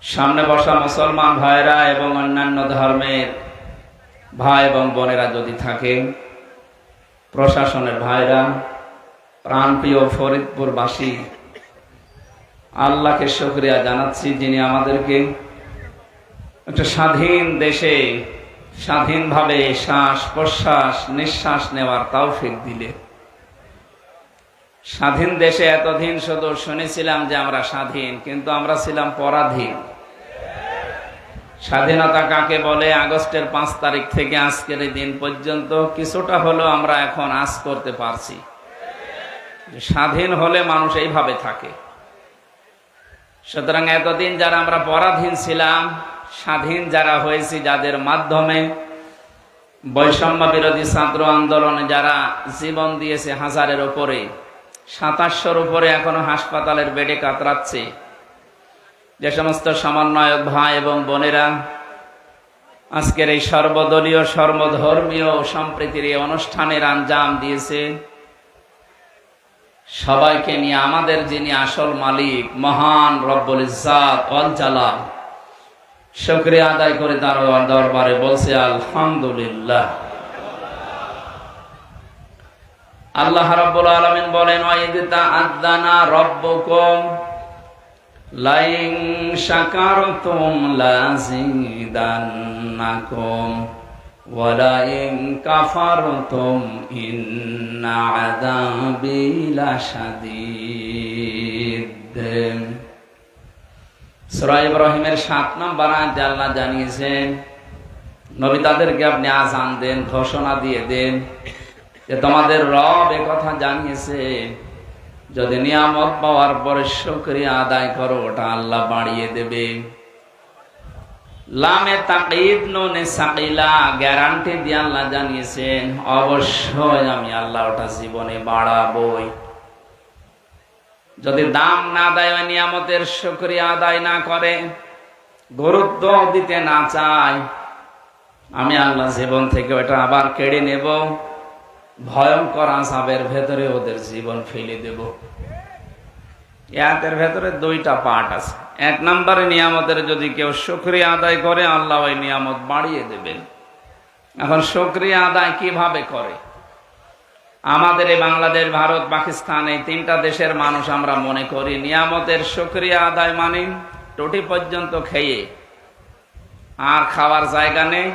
সামনে বসা মুসলমান ভাইরা এবং অন্যান্য ধর্মের ভাই এবং বোনেরা যদি থাকে, প্রশাসনের ভাইরা, প্রাণপ্রিয় ফরিদপুরবাসী, আল্লাহকে শুকরিয়া জানাচ্ছি যিনি আমাদেরকে একটা স্বাধীন দেশে স্বাধীনভাবে শ্বাস প্রশ্বাস নিঃশ্বাস নেওয়ার তৌফিক দিলে। স্বাধীন দেশে এতদিন শুধু শুনেছিলাম যে আমরা স্বাধীন, কিন্তু আমরা ছিলাম পরাধীন। স্বাধীনতা কাকে বলে? আগস্টের 5 তারিখ থেকে আজকের এই দিন পর্যন্ত কিছুটা হলেও আমরা এখন আজ করতে পারছি। স্বাধীন হলে মানুষ এইভাবে থাকে। সুতরাং এতদিন যারা আমরা পরাধীন ছিলাম, স্বাধীন যারা হয়েছি, যাদের মাধ্যমে বৈষম্য বিরোধী ছাত্র আন্দোলনে যারা জীবন দিয়েছে, 1000-এর উপরে, 2700-র উপরে এখনো হাসপাতালের বেডে কাতরাচ্ছে, যে সমস্ত সমন্বয়ক ভাই এবং বোনেরা আজকের এই সর্বদলীয় সর্বধর্মীয় সম্প্রীতির এই অনুষ্ঠানের আঞ্জাম দিয়েছে, সবাইকে নিয়ে আমাদের যিনি আসল মালিক মহান রব্বুল ইজ্জাত ওয়াল জালাল, শুকরিয়া আদায় করে তার দরবারে বলছে আলহামদুলিল্লাহ। আল্লাহ রাব্বুল আলামিন বলেন, ওয়াইদ তাআযানা রাব্বুকুম লাইন শাকারতুম লাযিদান্নাকুম ওয়া লাইন কাফারতুম ইন্না আযাবি লাশাদীদ। সূরা ইব্রাহিমের 7 নম্বর আয়াতে আল্লাহ জানিয়েছেন, নবী তাদেরকে আপনি আযান দেন, ঘোষণা দিয়ে দেন যে তোমাদের রব একথা জানিয়েছে, যদি নিয়ামত পাওয়ার পরে শুকরিয়া আদায় করো, ওটা আল্লাহ বাড়িয়ে দেবে। লামে তাকিদ নুনে সাকিলা, গ্যারান্টি দিয়ে আল্লাহ জানিয়েছেন অবশ্যই আমি আল্লাহ ওটা জীবনে বাড়াবই। যদি দাম না দেয়, ওই নিয়ামতের শুকরিয়া আদায় না করে, গুরুত্ব দিতে না চায়, আমি আল্লাহ জীবন থেকে ওটা আবার কেড়ে নেব, ভয়ঙ্কর আযাবের ভেতরে ওদের জীবন ফেলে দেব। এর ভেতরে 2টা পার্ট আছে। 1 নম্বরে নিয়ামতের যদি কেউ শুকরিয়া আদায় করে, আল্লাহ ওই নিয়ামত বাড়িয়ে দেবেন। এখন শুকরিয়া আদায় কিভাবে করে? আমাদের এই বাংলাদেশ, ভারত, পাকিস্তান, এই 3টা দেশের মানুষ আমরা মনে করি নিয়ামতের শুকরিয়া আদায় মানে টুটি পর্যন্ত খেয়ে আর খাওয়ার জায়গা নেই,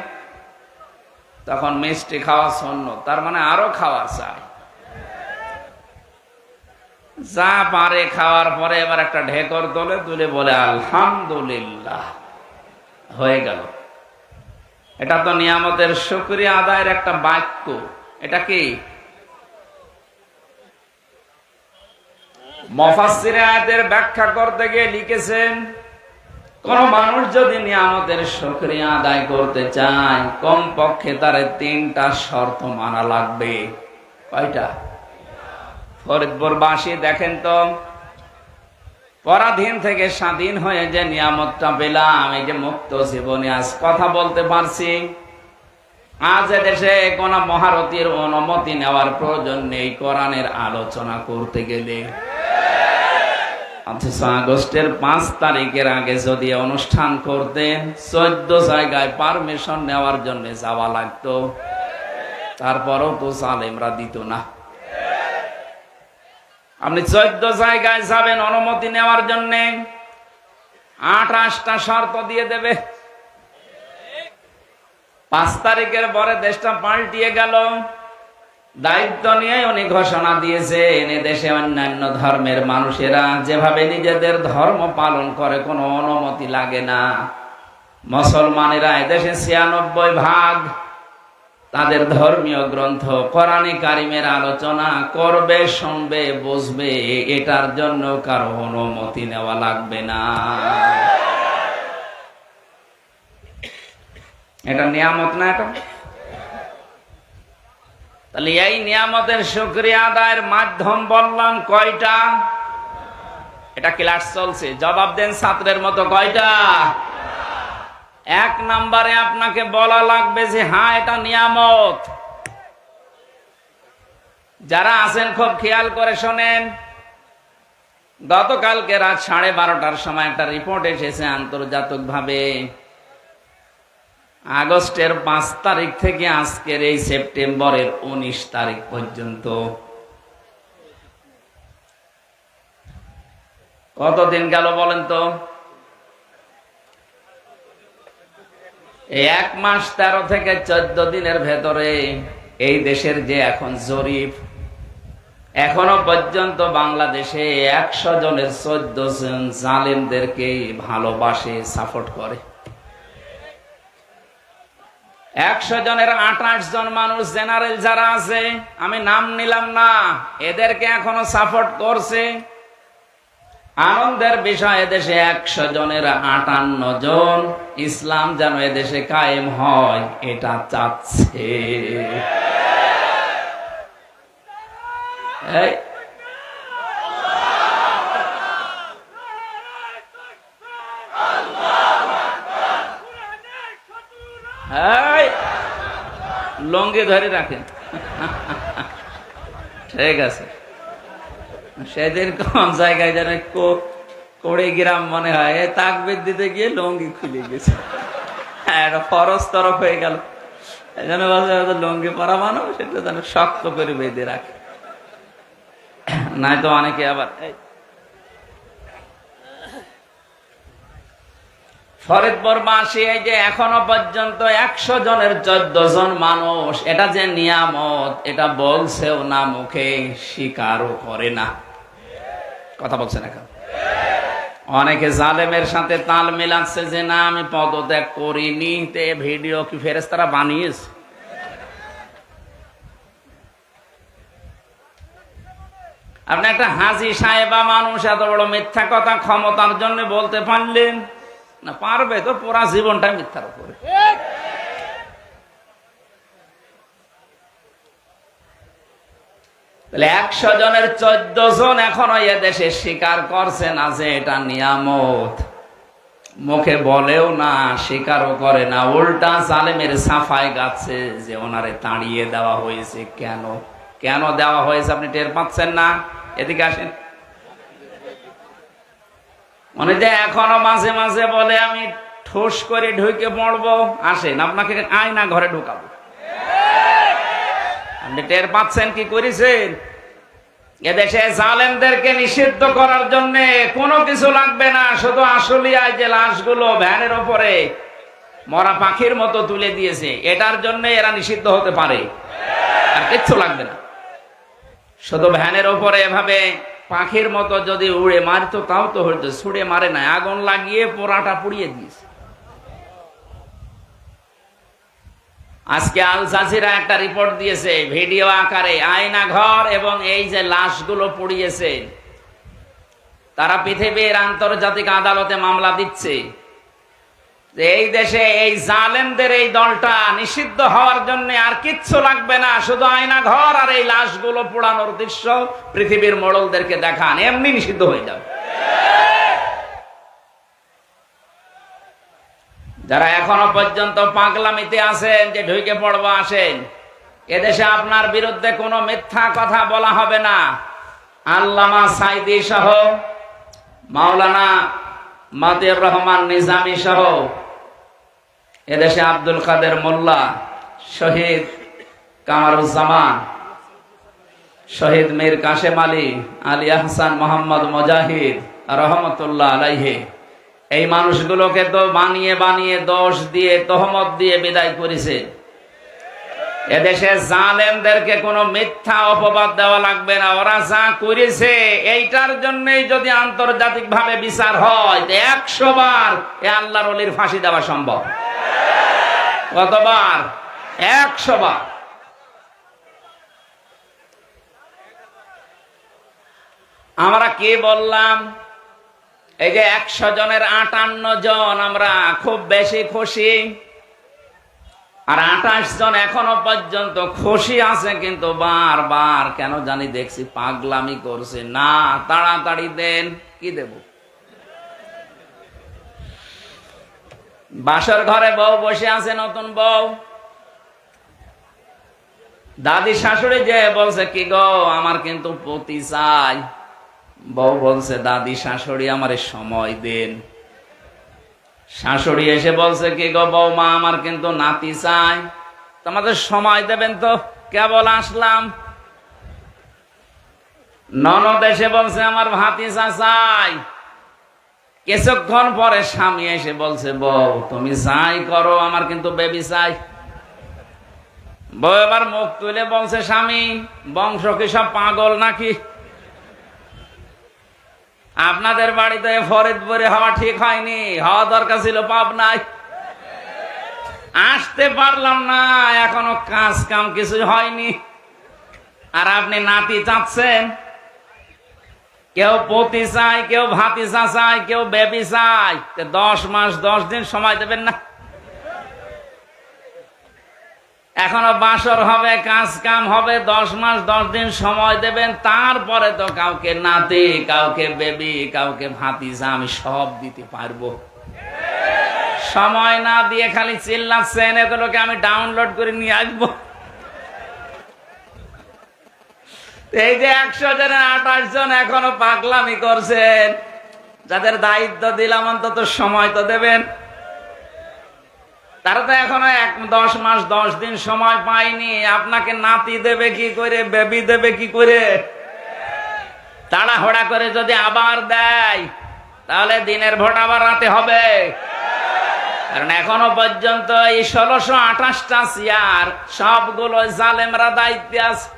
তখন মিষ্টি খাওয়া সুন্নত, তার মানে আরো খাওয়ার চাই। যা পারে খাওয়ার পরে এবার একটা ঢেকর তুলে বলে আলহামদুলিল্লাহ, হয়ে গেল। এটা তো নিয়ামতের শুকরিয়া আদায়ের একটা বাক্য। এটা কি? মুফাসসিরে আয়াতের ব্যাখ্যা করতে গিয়ে লিখেছেন, কোন মানুষ যদি নিয়ামতের শুকরিয়া আদায় করতে চায়, কমপক্ষে তার 3টা শর্ত মানা লাগবে। কয়টা? ফরিদপুরবাসী দেখেন তো, পরাধীন থেকে স্বাধীন হয়ে যে নিয়ামতটা পেলাম, এই যে মুক্ত জীবনে আজ কথা বলতে পারছি, আজ দেশে কোন মহারথীর অনুমতি নেওয়ার প্রয়োজন নেই কোরআনের আলোচনা করতে গেলে। অথচ আগস্টের 5 তারিখের আগে যদি অনুষ্ঠান করতেন, 14 জায়গায় পারমিশন নেওয়ার জন্য যাওয়া লাগতো, তারপরও তো জালেমরা দিত না। আপনি 14 জায়গায় যাবেন অনুমতি নেওয়ার জন্য, 28টা শর্ত দিয়ে দেবে। 5 তারিখের পরে দেশটা পাল্টিয়ে গেল। দায়িত্ব নিয়ে উনি ঘোষণা দিয়েছেন, এদেশে অন্যান্য ধর্মের মানুষেরা যেভাবে নিজেদের ধর্ম পালন করে কোনো অনুমতি লাগে না। মুসলমানেরা এদেশে 96% তাদের ধর্মীয় গ্রন্থ কোরআনে কারিমের আলোচনা করবে, শুনবে, বুঝবে, এটার জন্য কারো অনুমতি নেওয়া লাগবে না। এটা নিয়ামত না? এটা তাহলে এই নিয়ামতের শুকরিয়া আদায়ের মাধ্যম বললাম কয়টা? এটা ক্লাস চলছে, জবাব দেন ছাত্রের মতো, কয়টা? 1 নম্বরে আপনাকে বলা লাগবে যে হ্যাঁ এটা নিয়ামত। যারা আছেন খুব খেয়াল করে শোনেন, গতকালকে রাত 12:30টার সময় একটা রিপোর্ট এসেছে আন্তর্জাতিকভাবে, আগস্টের 5 তারিখ থেকে আজকের এই সেপ্টেম্বরের 19 তারিখ পর্যন্ত কতদিন গেল বলেন তো? এই 1 মাস 13 থেকে 14 দিনের ভেতরে এই দেশের যে এখন জরিপ, এখনো পর্যন্ত বাংলাদেশে 100 জনের 14 জন জালেমদেরকে ভালোবাসে, সাপোর্ট করে। 100 জনের 28 জন মানুষ জেনারেল যারা আছে, আমি নাম নিলাম না, এদেরকে এখনো সাপোর্ট করছে। আনন্দের বিষয়, এদেশে 100 জনের 58 জন ইসলাম যেন এদেশে কায়েম হয় এটা চাচ্ছে। লঙ্গি ধরে রাখেন, ঠিক আছে। সেদিন কোন জায়গায় যেন কোড়ে গ্রাম মনে হয়, তাকবীর দিতে গিয়ে লঙ্গি খুলে গেছে, একটা ফরজ তরফ হয়ে গেল। এই জন্য লঙ্গি পরা মানুষ সেটা যেন শক্ত করে বেঁধে রাখে, নাই তো অনেকে আবার। ফরিদপুরবাসী এই যে এখনো পর্যন্ত 100 জনের 14 জন মানুষ, এটা যে নিয়ামত এটা বলছেও না, মুখে স্বীকারও করে না। কথা বলছে না? অনেকে জালেমের সাথে তাল মিলাচ্ছে যে না আমি পদত্যাগ করিনি, তে ভিডিও কি ফেরেশতারা বানিয়েছে? আপনি একটা হাজী সাহেবা মানুষ এত বড় মিথ্যা কথা ক্ষমতার জন্য বলতে পারলেন না? পারবে তো, পুরা জীবনটা মিথ্যার উপরে। তাহলে 100 জনের 14 জন এখনো এদেশে স্বীকার করছে না যে এটা নিয়ামত, মুখে বলেও না, স্বীকারও করে না, উল্টা জালেমের সাফাই গাচ্ছে যে ওনারে তাড়িয়ে দেওয়া হয়েছে। কেন কেন দেওয়া হয়েছে আপনি টের পাচ্ছেন না? এদিকে আসেন। মনে যে এখনো মাঝে মাঝে বলে আমি ঠোস করে ঢুকে পড়বো, আসেন আপনাকে আয়না ঘরে ঢুকাবো। আপনি টের পাচ্ছেন কি করেছেন? এদেশে জালেমদেরকে নিষিদ্ধ করার জন্য কোনো কিছু লাগবে না, শুধু আশুলিয়ায় যে লাশগুলো ভ্যানের ওপরে মরা পাখির মতো তুলে দিয়েছে, এটার জন্য এরা নিষিদ্ধ হতে পারে, আর কিচ্ছু লাগবে না। শুধু ভ্যানের ওপরে এভাবে পাখির মতো যদি উড়ে মারতো তাও তো হইতো, ছুড়ে মারে না, আগুন লাগিয়ে পোড়াটা পুড়িয়ে দিয়েছে। আজকে আল জাজিরা একটা রিপোর্ট দিয়েছে ভিডিও আকারে, আয়না ঘর এবং এই যে লাশগুলো পুড়িয়েছে, তারা পৃথিবীর আন্তর্জাতিক আদালতে মামলা দিচ্ছে। এই দেশে এই জালেমদের এই দলটা নিষিদ্ধ হওয়ার জন্য আর কিচ্ছু লাগবে না, শুধু আয়না ঘর আর এই লাশগুলো পোড়ানোর দৃশ্য পৃথিবীর মোড়লদেরকে দেখান, এমনি নিষিদ্ধ হয়ে যাবে। যারা এখনো পর্যন্ত পাগলামিতে আছেন যে ঢুকে পড়বো, আসেন। এদেশে আপনার বিরুদ্ধে কোনো মিথ্যা কথা বলা হবে না। আল্লামা সাইদি সহ, মাওলানা মতিউর রহমান নিজামী সহ, এদেশে আব্দুল কাদের মোল্লা, শহীদ কামারুজ্জামান, শহীদ মীর কাশেম আলী, আলী আহসান মোহাম্মদ মুজাহিদ রহমতুল্লাহ আলাইহি, এই মানুষগুলোকে তো বানিয়ে বানিয়ে দোষ দিয়ে তহমত দিয়ে বিদায় করেছে। এদেশে জালেমদেরকে কোনো মিথ্যা অপবাদ দেওয়া লাগবে না, ওরা যা করেছে এইটার জন্যই যদি আন্তর্জাতিক ভাবে বিচার হয় 100 বার এ আল্লাহর ওলির ফাঁসি দেওয়া সম্ভব। কতবার? 100 বার। আমরা কি বললাম? এই যে 100 জনের 58 জন আমরা খুব বেশি খুশি, আর 28 জন এখনো পর্যন্ত খুশি আছে, কিন্তু বারবার কেন জানি দেখছি পাগলামি করছে। না, তাড়াতাড়ি দেন। কি দেব? বাসর ঘরে বউ বসে আছে, নতুন বউ, দাদি শাশুড়ি যে বলছে কি গো আমার কিন্তু পতি চাই, বউ বলছে, দাদি শাশুড়ি আমারে সময় দেন। শাশুড়ি এসে বলছে, কি গো বৌমা, আমার কিন্তু নাতি চাই, তোমাদের সময় দেবেন তো, কেবল আসলাম। ননদ এসে বলছে, আমার ভাতিজা চাই। কিছুক্ষণ পরে স্বামী এসে বলছে, বউ তুমি যাই করো, আমার কিন্তু বেবি চাই। বউ এবার মুখ তুলে বলছে, স্বামী বংশ কি সব পাগল নাকি? আপনাদের বাড়িতে ফরিদপুরে হওয়া ঠিক হয়নি, হওয়া দরকার ছিল পাবনায়। আসতে পারলাম না, এখনো কাজ কাম কিছু হয়নি, আর আপনি নাতি চাচ্ছেন। কেউ পতি চাই, কেউ ভাতিজা চাই, কেউ বেবি চাই। 10 মাস 10 দিন সময় দেবেন না? এখনো বাসর হবে, কাজ কাম হবে, 10 মাস 10 দিন সময় দেবেন, তারপরে তো কাউকে নাতি, কাউকে বেবি, কাউকে ভাতিজা আমি সব দিতে পারবো। সময় না দিয়ে খালি চিল্লাচ্ছেন, এগুলোকে আমি ডাউনলোড করে নিয়ে আসবো। এই যে 100 জনের 28 জন এখনো পাগলামি করছেন, যাদের দায়িত্ব দিলাম অন্তত সময় তো দেবেন। তারা তো এখনো 10 মাস 10 দিন সময় পায়নি। আপনাকে নাতি দেবে কি করে, বেবি দেবে কি করে? তাড়াহুড়া করে যদি আবার দেয়, তাহলে দিনের ভোট আবার রাতে হবে। কারণ এখনো পর্যন্ত এই 1628টা চেয়ার সবগুলো জালেমরা দায়িত্বে আছে।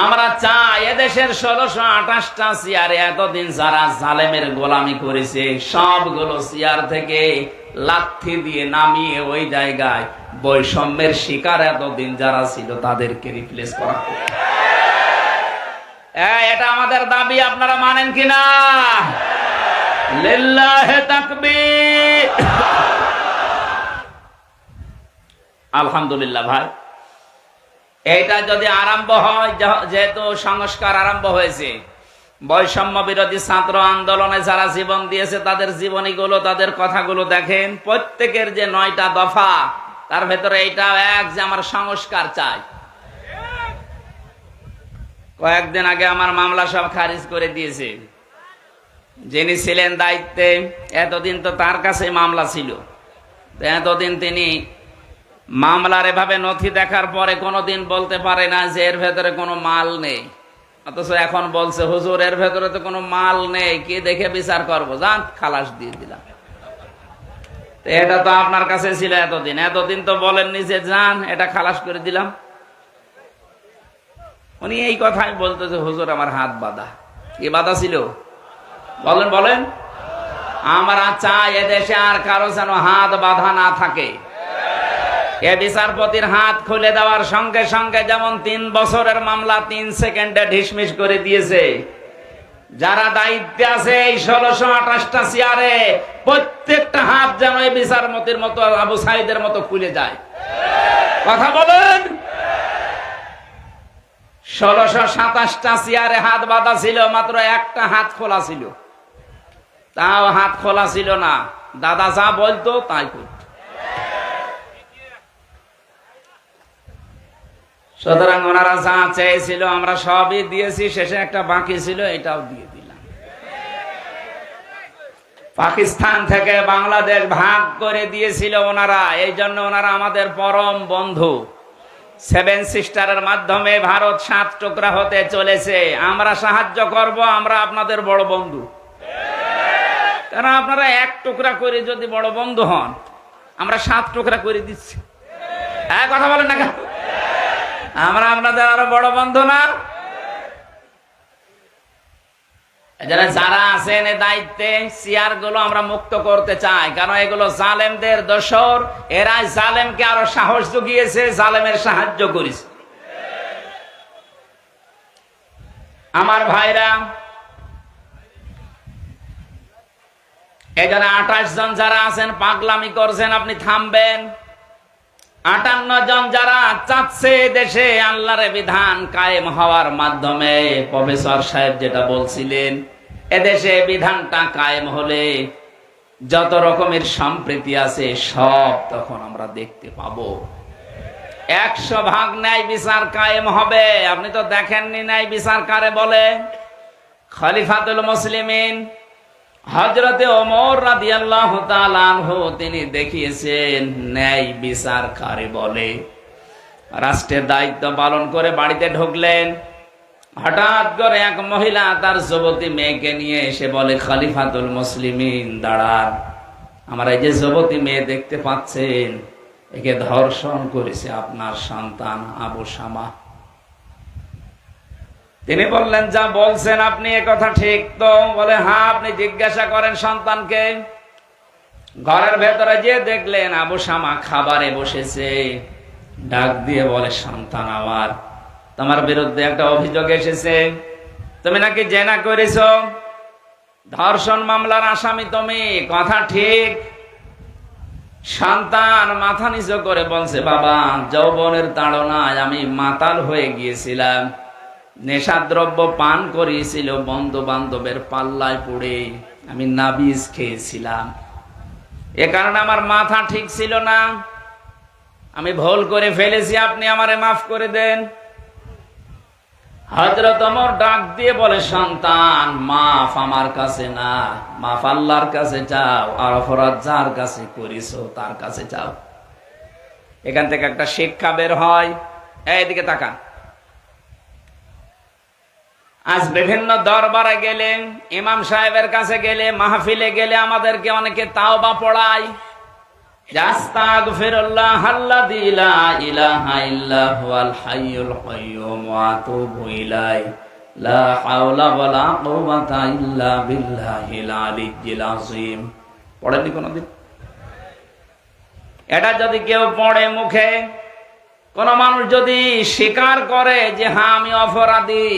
আমরা চাই এদেশের 1628টা চেয়ারে এতদিন যারা জালেমের গোলামি করেছে, সবগুলো চেয়ার থেকে লাথি দিয়ে নামিয়ে ওই জায়গায় বৈষম্যের শিকার এতদিন যারা ছিল তাদেরকে রিপ্লেস করা। এটা আমাদের দাবি, আপনারা মানেন কিনা? লিল্লাহি তাকবীর। আলহামদুলিল্লাহ ভাই, এইটা যদি আরম্ভ হয়, যেহেতু সংস্কার আরম্ভ হয়েছে, বৈষম্য বিরোধী ছাত্র আন্দোলনে যারা জীবন দিয়েছে তাদের জীবনীগুলো, তাদের কথাগুলো দেখেন। প্রত্যেকের যে 9টা দফা, তার ভেতরে এইটা এক যে আমার সংস্কার চাই। কয়েকদিন আগে আমার মামলা সব খারিজ করে দিয়েছে। যিনি ছিলেন দায়িত্বে, এতদিন তো তার কাছে মামলা ছিল, এতদিন তিনি মামলার এভাবে নথি দেখার পরে কোনোদিন বলতে পারে না যে এর ভেতরে কোনো মাল নেই। অথচ এখন বলছে, হুজুর এর ভেতরে তো কোনো মাল নেই, কি দেখে বিচার করবো, যান খালাস দিয়ে দিলাম। এটা তো আপনার কাছে ছিল এতদিন, এতদিন তো বলেননি যে যান এটা খালাস করে দিলাম। উনি এই কথাই বলতেছে, হুজুর আমার হাত বাঁধা। কি বাঁধা ছিল বলেন বলেন? আমরা চাই এদেশে আর কারো যেন হাত বাঁধা না থাকে। এ বিচারপতির হাত খুলে দেওয়ার সঙ্গে সঙ্গে যেমন 3 বছরের মামলা 3 সেকেন্ডে ঢিসমিস করে দিয়েছে, যারা দায়িত্বে আছে এই 1628টা চেয়ারে প্রত্যেকটা হাত যেন এই বিচারপতির মতো, আবু সাইদের মতো খুলে যায়। কথা বলেন। 1627টা চেয়ারে হাত বাঁধা ছিল, মাত্র একটা হাত খোলা ছিল। তাও হাত খোলা ছিল না, দাদা যা বলতো তাই করত। সুতরাং ওনারা যা চেয়েছিল আমরা সবই দিয়েছি, শেষে একটা বাকি ছিল, এটাও দিয়ে দিলাম। পাকিস্তান থেকে বাংলাদেশ ভাগ করে দিয়েছিল ওনারা, এই জন্য ওনারা আমাদের পরম বন্ধু। 7 সিস্টারের মাধ্যমে ভারত 7 টুকরা হতে চলেছে। আমরা সাহায্য করব, আমরা আপনাদের বড় বন্ধু। কারণ আপনারা 1 টুকরা করে যদি বড় বন্ধু হন, আমরা 7 টুকরা করে দিচ্ছি। কথা বলেন না কেন? আমরা আপনাদের আরো বড় বন্ধু না? যারা আছেন এই দায়িত্বে, চেয়ার গুলো আমরা মুক্ত করতে চাই, কারণ এগুলো জালেমদের দোসর। এরাই জালেমকে আরো সাহস জুগিয়েছে, জালেমের সাহায্য করেছে। আমার ভাইরা, এখানে 28 জন যারা আছেন পাগলামি করছেন, আপনি থামবেন। 58 জন যারা চাচ্ছে দেশে আল্লাহর বিধান কায়েম হওয়ার মাধ্যমে, প্রফেসর সাহেব যেটা বলছিলেন, এদেশে বিধানটা কায়েম হলে যত রকমের সম্প্রীতি আছে সব তখন আমরা দেখতে পাবো। 100 ভাগ ন্যায় বিচার কায়েম হবে। আপনি তো দেখেননি ন্যায় বিচার কারে বলে? খলিফাতুল মুসলিমিন হযরতে ওমর রাদিয়াল্লাহু তাআলা আনহু তিনি দেখিয়েছেন ন্যায় বিচার কারে বলে। রাষ্ট্রের দায়িত্ব পালন করে বাড়িতে ঢুকলেন, হঠাৎ করে এক মহিলা তার যুবতী মেয়েকে নিয়ে এসে বলে, খলিফাতুল মুসলিমিন দাঁড়ান, আমার এই যে যুবতী মেয়ে দেখতে পাচ্ছেন, একে ধর্ষণ করেছে আপনার সন্তান আবু শামা। তিনি বললেন, যা বলছেন আপনি এ কথা ঠিক তো? বলে, হ্যাঁ। আপনি জিজ্ঞাসা করেন সন্তানকে। ঘরের ভেতরে যে দেখলেন আবু শামা খাবারে বসেছে, ডাক দিয়ে বলে, সন্তান আমার, তোমার বিরুদ্ধে একটা অভিযোগ এসেছে, তুমি নাকি জেনা করেছো, ধর্ষণ মামলার আসামি তুমি। কথা ঠিক? সন্তান মাথা নিচু করে বলছে, বাবা, যৌবনের তাড়নায় আমি মাতাল হয়ে গিয়েছিলাম, নেশাদ্রব্য পান করিয়েছিল, বন্ধু বান্ধবের পাল্লায় পড়ে আমি নাবিজ খেয়েছিলাম, এ কারণে আমার মাথা ঠিক ছিল না, আমি ভুল করে ফেলেছি, আপনি আমারে মাফ করে দেন। হযরত ওমর ডাক দিয়ে বলে, সন্তান, মাফ আমার কাছে না, মাফ আল্লাহর কাছে চাও, আর অপরাধ যার কাছে করিছো তার কাছে চাও। এখান থেকে একটা শিক্ষা বের হয়। এইদিকে তাকান। আজ বিভিন্ন দরবারে গেলে, ইমাম সাহেবের কাছে গেলে, মাহফিলে গেলে আমাদেরকে অনেকে তাওবা পড়ায়, আস্তাগফিরুল্লাহ আল্লাযী লা ইলাহা ইল্লা হুয়াল হাইয়ুল কাইয়্যুম ওয়া আতুবু ইলাইহি লা হাওলা ওয়ালা কুওয়াতা ইল্লা বিল্লাহিল আলিয়্যিল আযীম। পড়েননি কোনদিন? এটা যদি কেউ পড়ে মুখে, কোন মানুষ যদি স্বীকার করে যে হ্যাঁ আমি অপরাধী,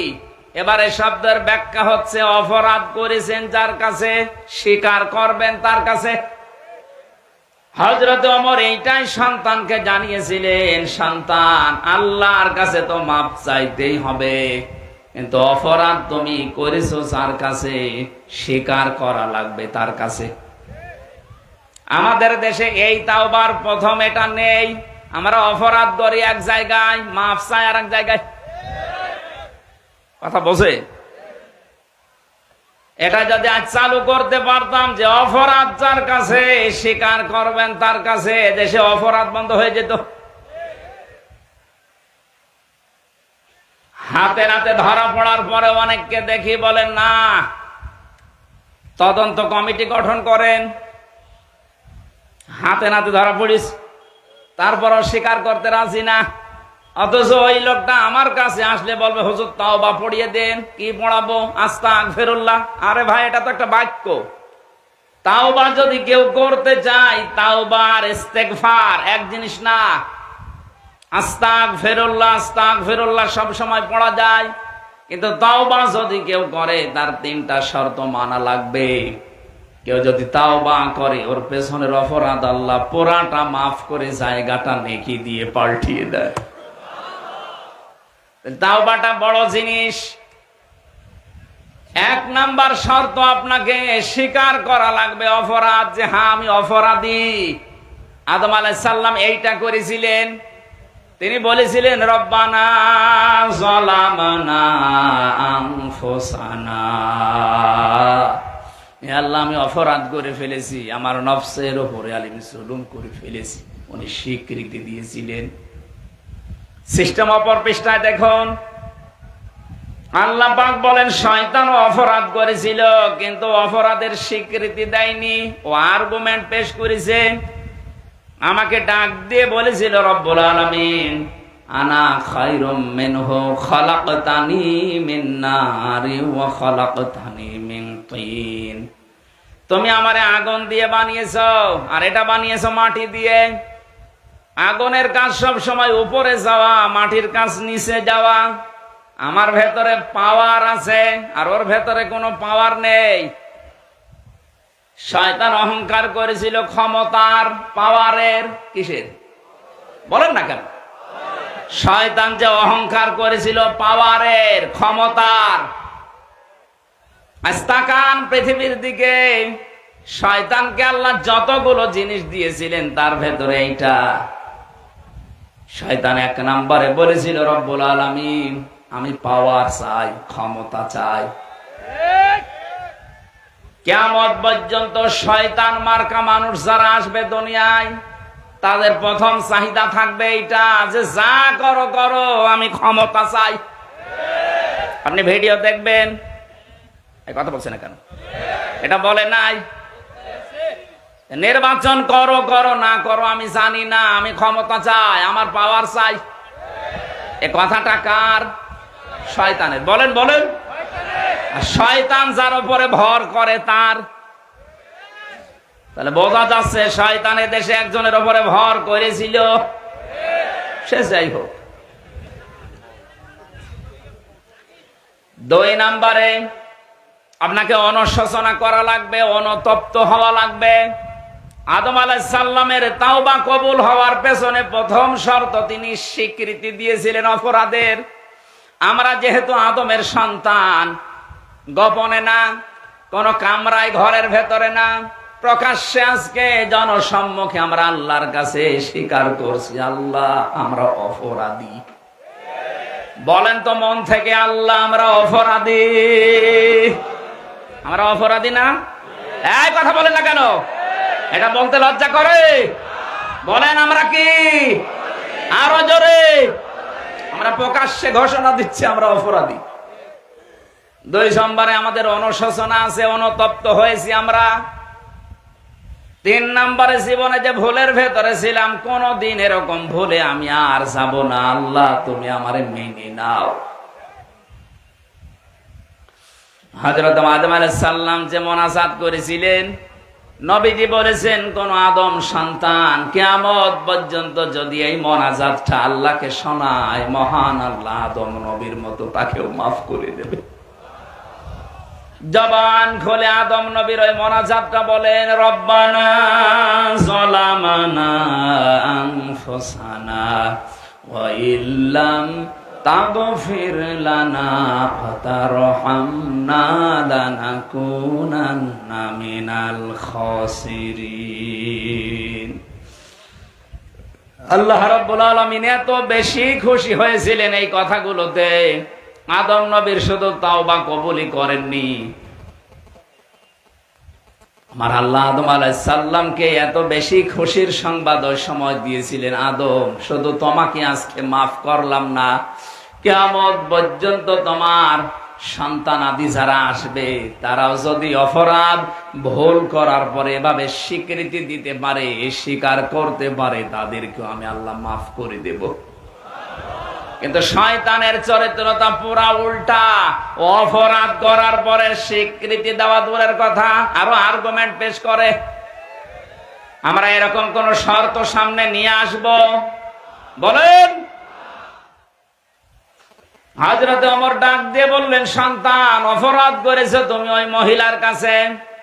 এবারে শব্দের ব্যাখ্যা হচ্ছে অপরাধ করেছেন যার কাছে, স্বীকার করবেন তার কাছে। হযরত ওমর এইটাই সন্তানকে জানিয়েছিলেন, সন্তান, আল্লাহর কাছে তো মাপ চাইতেই হবে, কিন্তু অপরাধ তুমি করেছো যার কাছে, স্বীকার করা লাগবে তার কাছে। আমাদের দেশে এই তাওবার প্রথম এটা নেই। আমরা অপরাধ করি এক জায়গায়, মাপ চাই আর এক জায়গায়। কথা বোঝে? এটা যদি আজ চালু করতে পারতাম যে অপরাধ যার কাছে, স্বীকার করবেন তার কাছে, দেশে অপরাধ বন্ধ হয়ে যেত। হাতে নাতে ধরা পড়ার পরে অনেককে দেখি বলেন, না, তদন্ত কমিটি গঠন করেন। হাতে নাতে ধরা পড়িস, তারপরও স্বীকার করতে রাজি না। অথচ ওই লোকটা আমার কাছে আসলে বলবে, হুজুর তাওবা পড়িয়ে দেন। কি পড়াবো? আস্তাগফিরুল্লাহ। আরে ভাই, এটা তো একটা বাক্য। তাওবা যদি কেউ করতে চায়, তাওবা আর ইস্তেগফার এক জিনিস না। আস্তাগফিরুল্লাহ, আস্তাগফিরুল্লাহ সব সময় পড়া যায়, কিন্তু তাওবা যদি কেউ করে, তার 3টা শর্ত মানা লাগবে। কেউ যদি তাওবা করে, ওর পেছনের অপরাধ আল্লাহ পুরাটা মাফ করে জায়গাটা নেকি দিয়ে পাল্টিয়ে দেয়। তাওবাটা বড় জিনিস। 1 নাম্বার শর্ত, আপনাকে স্বীকার করা লাগবে অপরাধ, যে হ্যাঁ আমি অপরাধী। আদম আলাইহিস সালাম এইটা করেছিলেন। তিনি বলেছিলেন, রব্বানা যালামনা আনফুসানা, হে আল্লাহ, আমি অপরাধ করে ফেলেছি, আমার নফসের উপরে আলিম জুলুম করে ফেলেছি। উনি স্বীকৃতি দিয়েছিলেন। সিস্টেম অপর পৃষ্ঠায় দেখুন, আল্লাহ পাক বলেন, শয়তানও অপরাধ করেছিল, কিন্তু অপরাধের স্বীকৃতি দেয়নি। ও আর্গুমেন্ট পেশ করেছে, আমাকে ডাক দিয়ে বলেছিল, রব্বুল আলামিন, আনা খায়রুম মিনহু খালাকতানি মিন নারি ওয়া খালাকতানি মিন তিন। তুমি আমারে আগুন দিয়ে বানিয়েছো, আর এটা বানিয়েছো মাটি দিয়ে। আগুনের কাজ সব সময় উপরে যাওয়া, মাটির কাজ নিচে যাওয়া। আমার ভেতরে পাওয়ার আছে, আর ওর ভেতরে কোনো পাওয়ার নেই। শয়তান অহংকার করেছিল ক্ষমতার, পাওয়ারের। কিসের? বলেন না কেন? শয়তান যে অহংকার করেছিল পাওয়ারের, ক্ষমতার। আজ তাকান পৃথিবীর দিকে, শয়তানকে আল্লাহ যতগুলো জিনিস দিয়েছিলেন, তার ভেতরে এইটা। শয়তান এক নম্বরে বলেছিল, রব্বুল আলামিন আমি পাওয়ার চাই, ক্ষমতা চাই। কিয়ামত পর্যন্ত শয়তান মার্কা মানুষ যারা আসবে দুনিয়ায়, তাদের প্রথম চাহিদা থাকবে এইটা যে যা করো করো, আমি ক্ষমতা চাই। আপনি ভিডিও দেখবেন, এই কথা বলছেন না কেন? এটা বলে নাই নির্বাচন করো করো না করো আমি জানি না, আমি ক্ষমতা চাই, আমার পাওয়ার চাই। এ কথাটা কার? শয়তানের। বলেন বলেন। আর শয়তান যার উপরে ভর করে তার, তাহলে বোঝা যাচ্ছে শয়তানের দেশে একজনের উপরে ভর করেছিল, সে যাই হোক। 2 নম্বরে আপনাকে অনুশোচনা করা লাগবে, অনুতপ্ত হওয়া লাগবে। আদম আলাইহিস সালামের তাওবা কবুল হওয়ার পেছনে প্রথম শর্ত তিনি স্বীকৃতি দিয়েছিলেন অপরাধের। আমরা যেহেতু আদমের সন্তান, গোপনে না, কোন কামরায় ঘরের ভেতরে না, প্রকাশ্যে আজকে জনসম্মুখে আমরা আল্লাহর কাছে স্বীকার করছি, আল্লাহ আমরা অপরাধী। বলেন তো মন থেকে, আল্লাহ আমরা অপরাধী। আমরা অপরাধী না? এই কথা বলেন না কেন? এটা বলতে লজ্জা করে? বলেন আমরা কি? আরো জোরে। আমরা প্রকাশ্যে ঘোষণা দিচ্ছি আমরা অপরাধী। 2 নম্বরে আমাদের অনুশোচনা আছে, অনুতপ্ত হয়েছি আমরা। 3 নম্বরে জীবনে যে ভুলের ভেতরে ছিলাম, কোনদিন এরকম ভুলে আমি আর যাব না, আল্লাহ তুমি আমারে মেনে নাও। হযরত আদম আলাইহিস সালাম যে মুনাজাত করেছিলেন, নবীজি বলেছেন কোন আদম সন্তান কিয়ামত পর্যন্ত যদি এই মুনাজাতটা আল্লাহকে শোনায়, মহান আল্লাহ আদম নবীর মতো তাকেও মাফ করে দেবে। জবান খুলে আদম নবীর ওই মুনাজাতটা বলেন, রব্বানা যালামানা আনফুসানা ওয়া ইল্লাম তাগফির লানা ওয়া তারহামনা লানাকুনান্না মিনাল খাসিরিন। আল্লাহ রাব্বুল আলামিন এত বেশি খুশি হয়েছিলেন এই কথাগুলোতে, আদম নবীর শুধু তাওবা কবুলই করেননি, আমার আল্লাহ আদম আলাইহিস সালামকে এত বেশি খুশির সংবাদ ওই সময় দিয়েছিলেন, আদম শুধু তোমাকে আজকে মাফ করলাম না, কিয়ামত পর্যন্ত তোমার সন্তানাদি যারা আসবে তারাও যদি অপরাধ ভুল করার পরে এভাবে স্বীকৃতি দিতে পারে, স্বীকার করতে পারে, তাদেরকেও আমি আল্লাহ মাফ করে দেব। কিন্তু শয়তানের চরিত্রটা পুরা উল্টা। অপরাধ করার পরে স্বীকৃতি দেওয়া দূরের কথা, আরো আর্গুমেন্ট পেশ করে। আমরা এরকম কোন শর্ত সামনে নিয়ে আসব? বলেন। হযরত ওমর ডাক দিয়ে বললেন, সন্তান অপরাধ করেছে তুমি, ওই মহিলার কাছে,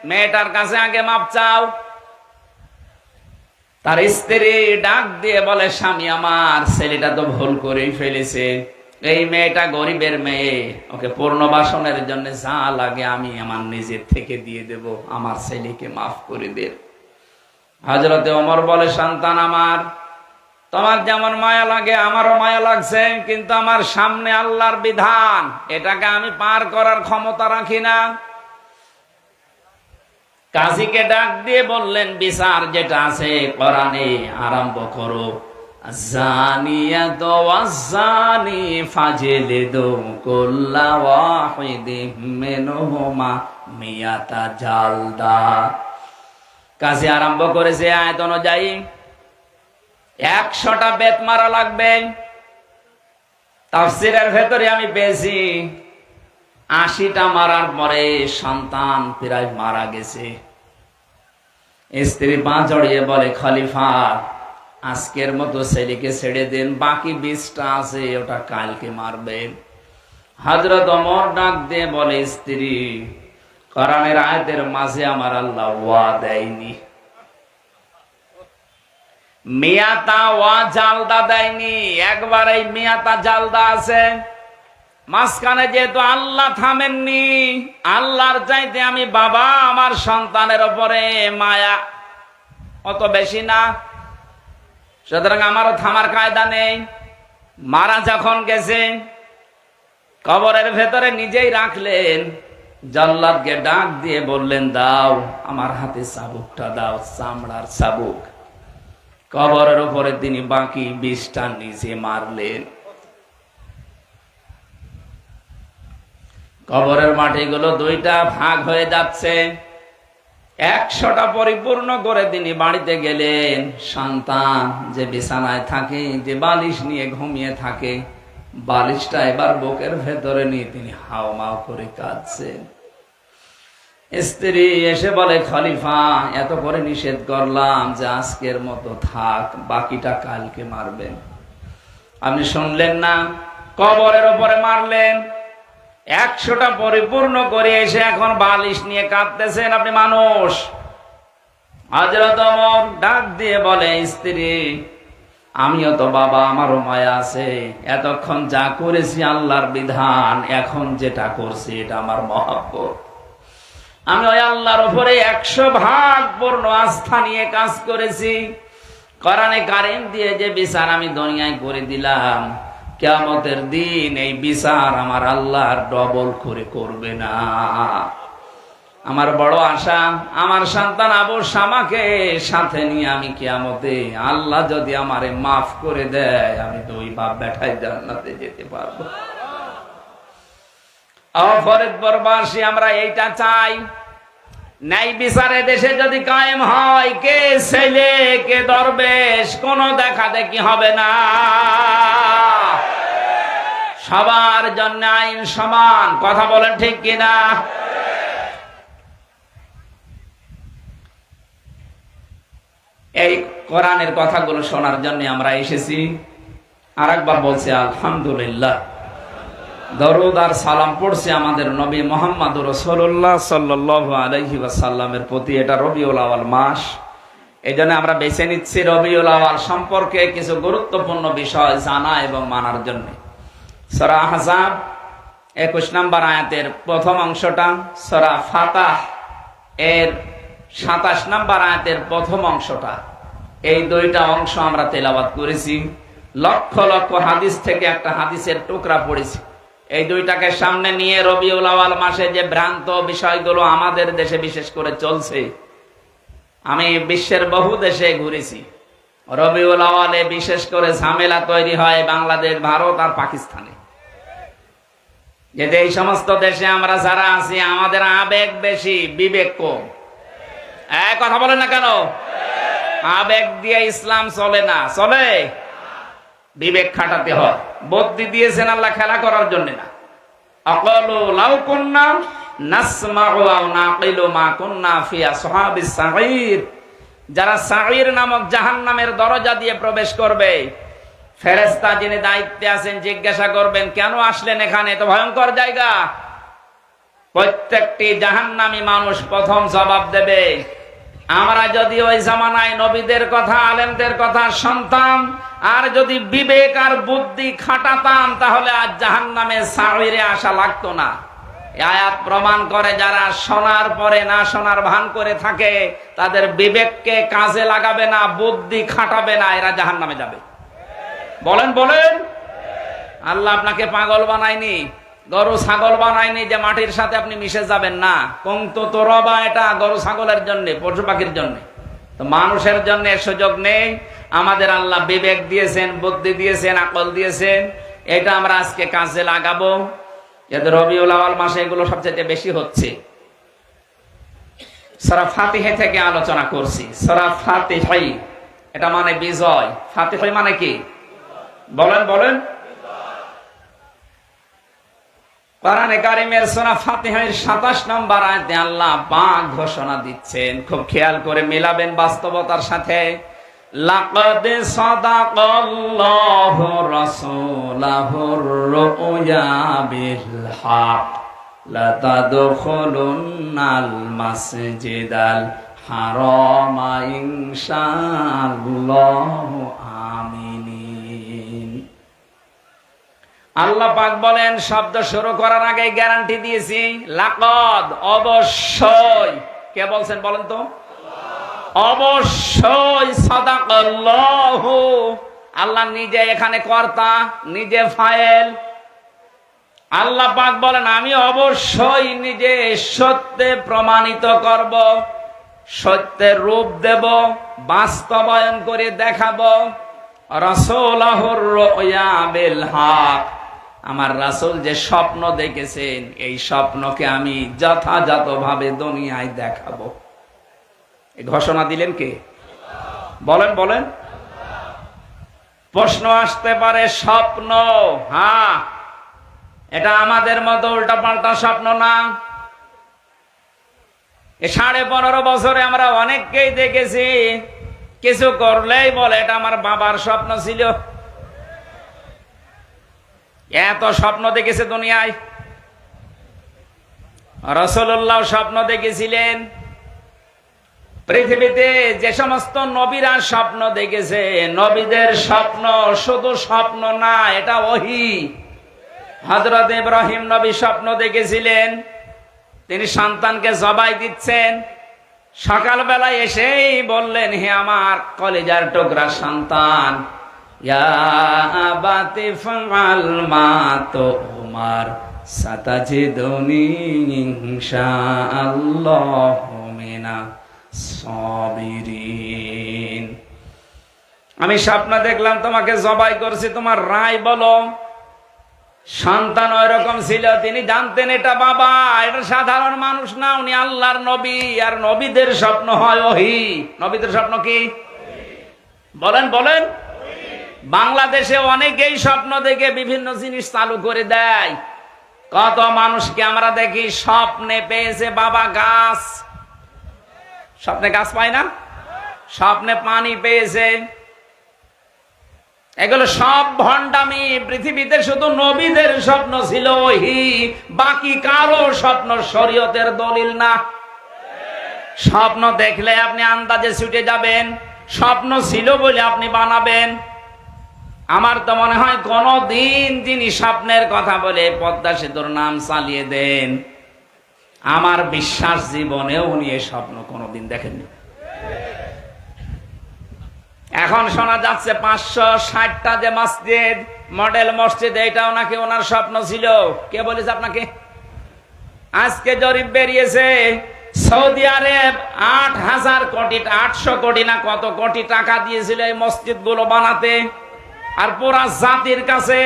মেয়েটার কাছে আগে মাপ চাও। তার স্ত্রী ডাক দিয়ে বলে, স্বামী আমার, ছেলেটা তো ভুল করেই ফেলেছে, এই মেয়েটা গরিবের মেয়ে, ওকে পুনর্বাসনের জন্য যা লাগে আমি আমার নিজের থেকে দিয়ে দেব, আমার ছেলেকে মাফ করে দে। হযরত ওমর বলে, সন্তান আমার, তোমার যেমন মায়া লাগে আমারও মায়া লাগছে, কিন্তু আমার সামনে আল্লাহর বিধান, এটাকে আমি পার করার ক্ষমতা রাখি না। কাজীকে ডাক দিয়ে বললেন, বিচার যেটা আছে কোরআনে আরম্ভ করো, জানিয়াতু ওয়াজ্জানি ফাজলিদু কুল্লা ওয়াহিদিম মিনহুমা মিয়াতা জালদা। কাজী আরম্ভ করেছে আয়াত অনুযায়ী 100টা বেত মারা লাগবে। তাফসীরের ভেতরে আমি পেয়েছি 80টা মারার পরে সন্তান প্রায় মারা গেছে। স্ত্রী পা জড়িয়ে বলে, খলিফা আজকের মতো ছেলেকে ছেড়ে দেন, বাকি 20টা আছে ওটা কালকে মারবেন। হযরত ওমর ডাক দিয়ে বলে, স্ত্রী কোরআনের আয়াতের মাঝে আমার আল্লাহ ওয়া দেয়নি, মিয়াতা ওয়া জালদা দেয়নি, একবারেই মিয়াতা জালদা আছে। মাঝখানে যেহেতু আল্লাহ থামেননি, আল্লাহর চাইতে আমি বাবা আমার সন্তানের উপরে মায়া অত বেশি না, সুতরাং আমারও থামার কায়দা নেই। মারা যখন গেছে কবরের ভেতরে নিজেই রাখলেন, জল্লাদকে ডাক দিয়ে বললেন, দাও আমার হাতে চাবুকটা দাও, চামড়ার চাবুক। কবরের উপরে তিনি বাকি 20টা নিজে মারলেন। কবরের মাটিগুলো 2টা ভাগ হয়ে যাচ্ছে। 100টা পরিপূর্ণ করে তিনি বাড়িতে গেলেন। সন্তান যে বিছানায় থাকে, যে বালিশ নিয়ে ঘুমিয়ে থাকে, বালিশটা এবার বুকের ভেতরে নিয়ে তিনি হাওমাও করে কাঁদছেন। স্ত্রী এসে বলে, খলিফা এত করে নিষেধ করলাম যে আজকের মতো থাক, বাকিটা কালকে মারবেন, আপনি শুনলেন না, কবরের উপরে মারলেন। 100টা পরিপূর্ণ করে এসে এখন বালিশ নিয়ে কাঁদতেছেন, আপনি মানুষ? হযরত ওমর ডাক দিয়ে বলে, স্ত্রী আমিও তো বাবা, আমারও মায়া আছে, এতক্ষণ যা করেছি আল্লাহর বিধান, এখন যেটা করছি এটা আমার মহব্বত। আমি ওই আল্লাহর উপরে 100 ভাগ পূর্ণ আস্থা নিয়ে কাজ করেছি। কোরআনে কারীম দিয়ে যে বিচার আমি দুনিয়ায় করে দিলাম, কিয়ামতের দিন এই বিচার আমার আল্লাহর ডবল করে করবে না। আমার বড় আশা, আমার সন্তান আবু শামাকে সাথে নিয়ে আমি কিয়ামতে আল্লাহ যদি আমারে মাফ করে দেয়, আমি তো ওই বাপ বেটায় জান্নাতে যেতে পারবো। ফরিদপুরবাসী আমরা এইটা চাই। ন্যায় বিচারে দেশে যদি কায়েম হয়, কে ছেলে কে দরবেশ কোনো দেখা দেখি হবে না। সবার জন্য আইন সমান। কথা বলেন ঠিক কিনা? এই কোরআনের কথাগুলো শোনার জন্য আমরা এসেছি। আরেকবার বলছি আলহামদুলিল্লাহ। দরুদ আর সালাম পড়ছি আমাদের নবী মুহাম্মদুর রাসূলুল্লাহ সাল্লাল্লাহু আলাইহি ওয়াসাল্লামের প্রতি। এটা রবিউল আউয়াল মাস, এই জন্য আমরা বেছে নিচ্ছি রবিউল আউয়াল সম্পর্কে কিছু গুরুত্বপূর্ণ বিষয় জানা এবং মানার জন্য। সূরা আহজাব 21 নম্বর আয়াতের প্রথম অংশটা, সূরা ফাতাহ এর 27 নম্বর আয়াতের প্রথম অংশটা, এই 2টা অংশ আমরা তেলাওয়াত করেছি। লক্ষ লক্ষ হাদিস থেকে একটা হাদিসের টুকরা পড়েছি। এই 2টাকে সামনে নিয়ে রবিউল আউয়াল মাসে যে ভ্রান্ত বিষয়গুলো আমাদের দেশে বিশেষ করে চলছে, আমি বিশ্বের বহু দেশে ঘুরেছি। রবিউল আউয়ালে বিশেষ করে ঝামেলা তৈরি হয় বাংলাদেশ, ভারত আর পাকিস্তানে। যেতে এই সমস্ত দেশে আমরা যারা আছি, আমাদের আবেগ বেশি, বিবেক কম। কথা বলেন না কেন? আবেগ দিয়ে ইসলাম চলে না। চলে? বিবেক খাটাতে হয়। বুদ্ধি দিয়েছেন আল্লাহ খেলা করার জন্য না। আকালু লাউ কুন্না নাসমাউ আও নাকিলু মা কুন্না ফি আসহাবিস সাঈর। যারা সাঈর নামক জাহান্নামের দরজা দিয়ে প্রবেশ করবে, ফেরেশতা যিনি দায়িত্বে আছেন জিজ্ঞাসা করবেন, কেন আসলেন এখানে, তো ভয়ঙ্কর জায়গা। প্রত্যেকটি জাহান্নামী মানুষ প্রথম জবাব দেবে, আমরা যদি ওই জামানায় নবীদের কথা, আলেমদের কথা শুনতাম, আর যদি বিবেক আর বুদ্ধি খাটাতাম, তাহলে আজ জাহান্নামে সাঈরে আসা লাগতো না। এই আয়াত প্রমাণ করে যারা শোনার পরে না শোনার ভান করে থাকে, তাদের বিবেককে কাজে লাগাবে না, বুদ্ধি খাটাবে না, এরা জাহান্নামে যাবে। বলেন বলেন। আল্লাহ আপনাকে পাগল বানায়নি, গরু ছাগল বানায়নি যে মাটির সাথে আপনি মিশে যাবেন না। কুনতু তুরাবা, এটা গরু ছাগলের জন্য, পশু পাখির জন্য, তো মানুষের জন্য সুযোগ নেই। আমাদের আল্লাহ বিবেক দিয়েছেন, বুদ্ধি দিয়েছেন, আকল দিয়েছেন, এটা আমরা আজকে কাজে লাগাবো। এদের রবিউল আউয়াল মাসে এগুলো সবচেয়ে বেশি হচ্ছে। সূরা ফাতিহা থেকে আলোচনা করছি। সূরা ফাতিহা এটা মানে বিজয়। ফাতিহা মানে কি? বলেন বলেন। কোরআনে কারীমের সূরা ফাতিহার 27 নম্বর আয়াতে আল্লাহ পাক ঘোষণা দিচ্ছেন, খুব খেয়াল করে মেলাবেন বাস্তবতার সাথে। লাকাদ সাদাকাল্লাহু রাসূলাহুর রুয়া বিল হক লাতাদখুলুন্নাল মাসজিদাল হারামা ইনশাআল্লাহু আমিনিন। আল্লাহ পাক বলেন, শব্দ শুরু করার আগে গ্যারান্টি দিয়েছি, লাকাদ, অবশ্যই। কে বলছেন বলেন তো? অবশ্যই সাদাকাল্লাহু, আল্লাহ নিজে এখানে কর্তা, নিজে ফাইল। আল্লাহ পাক বলেন আমি অবশ্যই নিজে সত্যে প্রমাণিত করব, সত্যের রূপ দেব, বাস্তবায়ন করে দেখাবো। রাসূলুর রুয়া বিল হক, আমার রাসূল যে স্বপ্ন দেখেছেন এই স্বপ্নকে আমি যথাযথভাবে দুনিয়ায় দেখাবো। এই ঘোষণা দিলেন কে? বলেন বলেন। প্রশ্ন আসতে পারে স্বপ্ন, হ্যাঁ এটা আমাদের মতো উল্টাপাল্টা স্বপ্ন না। 15.5 বছরে আমরা অনেককেই দেখেছি কিছু করলেই বলে এটা আমার বাবার স্বপ্ন ছিল। এত স্বপ্ন দেখেছে দুনিয়ায়। রাসূলুল্লাহ স্বপ্ন দেখেছিলেন। পৃথিবীতে যে সমস্ত নবীরা স্বপ্ন দেখেছে, নবীদের স্বপ্ন শুধু স্বপ্ন না, এটা ওহী। হযরত ইব্রাহিম নবী স্বপ্ন দেখেছিলেন তিনি সন্তানকে জবাই দিচ্ছেন। সকালবেলা এসেই বললেন, হে আমার কলিজার টুকরা সন্তান, ইয়া আবাতি ফাআল মা তুমার সাতাজিদুনি ইনশাআল্লাহু মিনাস সাবিরিন। আমি স্বপ্ন দেখলাম তোমাকে জবাই করছি, তোমার রায় বলো। সন্তান ওই রকম ছিল, তিনি জানতেন এটা বাবা, এটা সাধারণ মানুষ না, উনি আল্লাহর নবী। আর নবীদের স্বপ্ন হয় ওহী। নবীদের স্বপ্ন কি বলেন বলেন। বাংলাদেশে অনেকেই স্বপ্ন দেখে বিভিন্ন জিনিস চালু করে দেয়। কত মানুষকে আমরা দেখি স্বপ্নে পেয়েছে বাবা গাছ, স্বপ্নে গাছ পায় না, স্বপ্নে পানি পেয়েছে। এগুলো সব ভণ্ডামি। পৃথিবীতে শুধু নবীদের স্বপ্ন ছিল ওহী, বাকি কারো স্বপ্ন শরীয়তের দলিল না। স্বপ্ন দেখলে আপনি আন্দাজে ছুটে যাবেন, স্বপ্ন ছিল বলে আপনি বানাবেন। আমার তো মনে হয় কোনদিন যিনি স্বপ্নের কথা বলে পদ্মা সেতুর নাম চালিয়ে দেন, আমার বিশ্বাস জীবনেও উনি এই স্বপ্ন কোনদিন দেখেননি। এখন শোনা যাচ্ছে 560টা যে মসজিদ, মডেল মসজিদ, এটাও নাকি ওনার স্বপ্ন ছিল। কে বলেছে আপনাকে? আজকে জরিপ বেরিয়েছে সৌদি আরব 8,000 কোটি, 800 কোটি না কত কোটি টাকা দিয়েছিল এই মসজিদ গুলো বানাতে, আর পুরা জাতির কাছে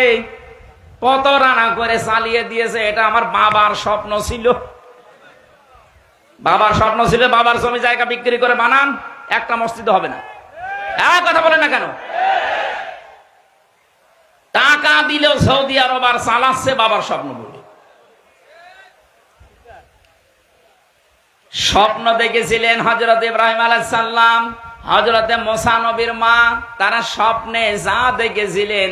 কত রানা করে চালিয়ে দিয়েছে। এটা আমার বাবার স্বপ্ন ছিল। বাবার স্বপ্ন ছিল বাবার জমি জায়গা বিক্রি করে বানান, একটা মসজিদ হবে না। কথা বলেন না কেন? টাকা দিলেও সৌদি আরব আর চালাচ্ছে বাবার স্বপ্ন বলে। স্বপ্ন দেখেছিলেন হযরত ইব্রাহিম আলাইহিস সালাম, হযরত মুসা নবীর মা, তারা স্বপ্নে যা দেখেছিলেন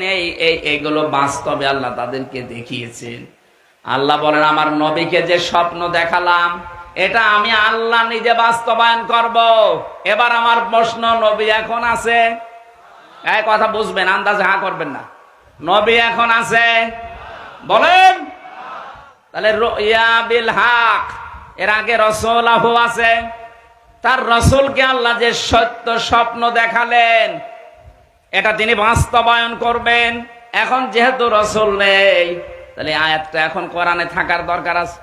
এইগুলো বাস্তবে আল্লাহ তাদেরকে দেখিয়েছেন। আল্লাহ বলেন আমার নবীকে যে স্বপ্ন দেখালাম এটা আমি আল্লাহ নিজে বাস্তবায়ন করব। এবার আমার প্রশ্ন, নবী এখন আছে? এই কথা বুঝবেন, আন্দাজে হা করবেন না। নবী এখন আছে বলেন? তাহলে রুয়া বিল হক, এর আগে রাসূলুল্লাহ আছে। তার রাসূলকে আল্লাহ যে সত্য স্বপ্ন দেখালেন এটা তিনি বাস্তবায়ন করবেন। এখন যেহেতু রাসূল নেই, তাহলে আয়াতটা এখন কোরআনে থাকার দরকার আছে।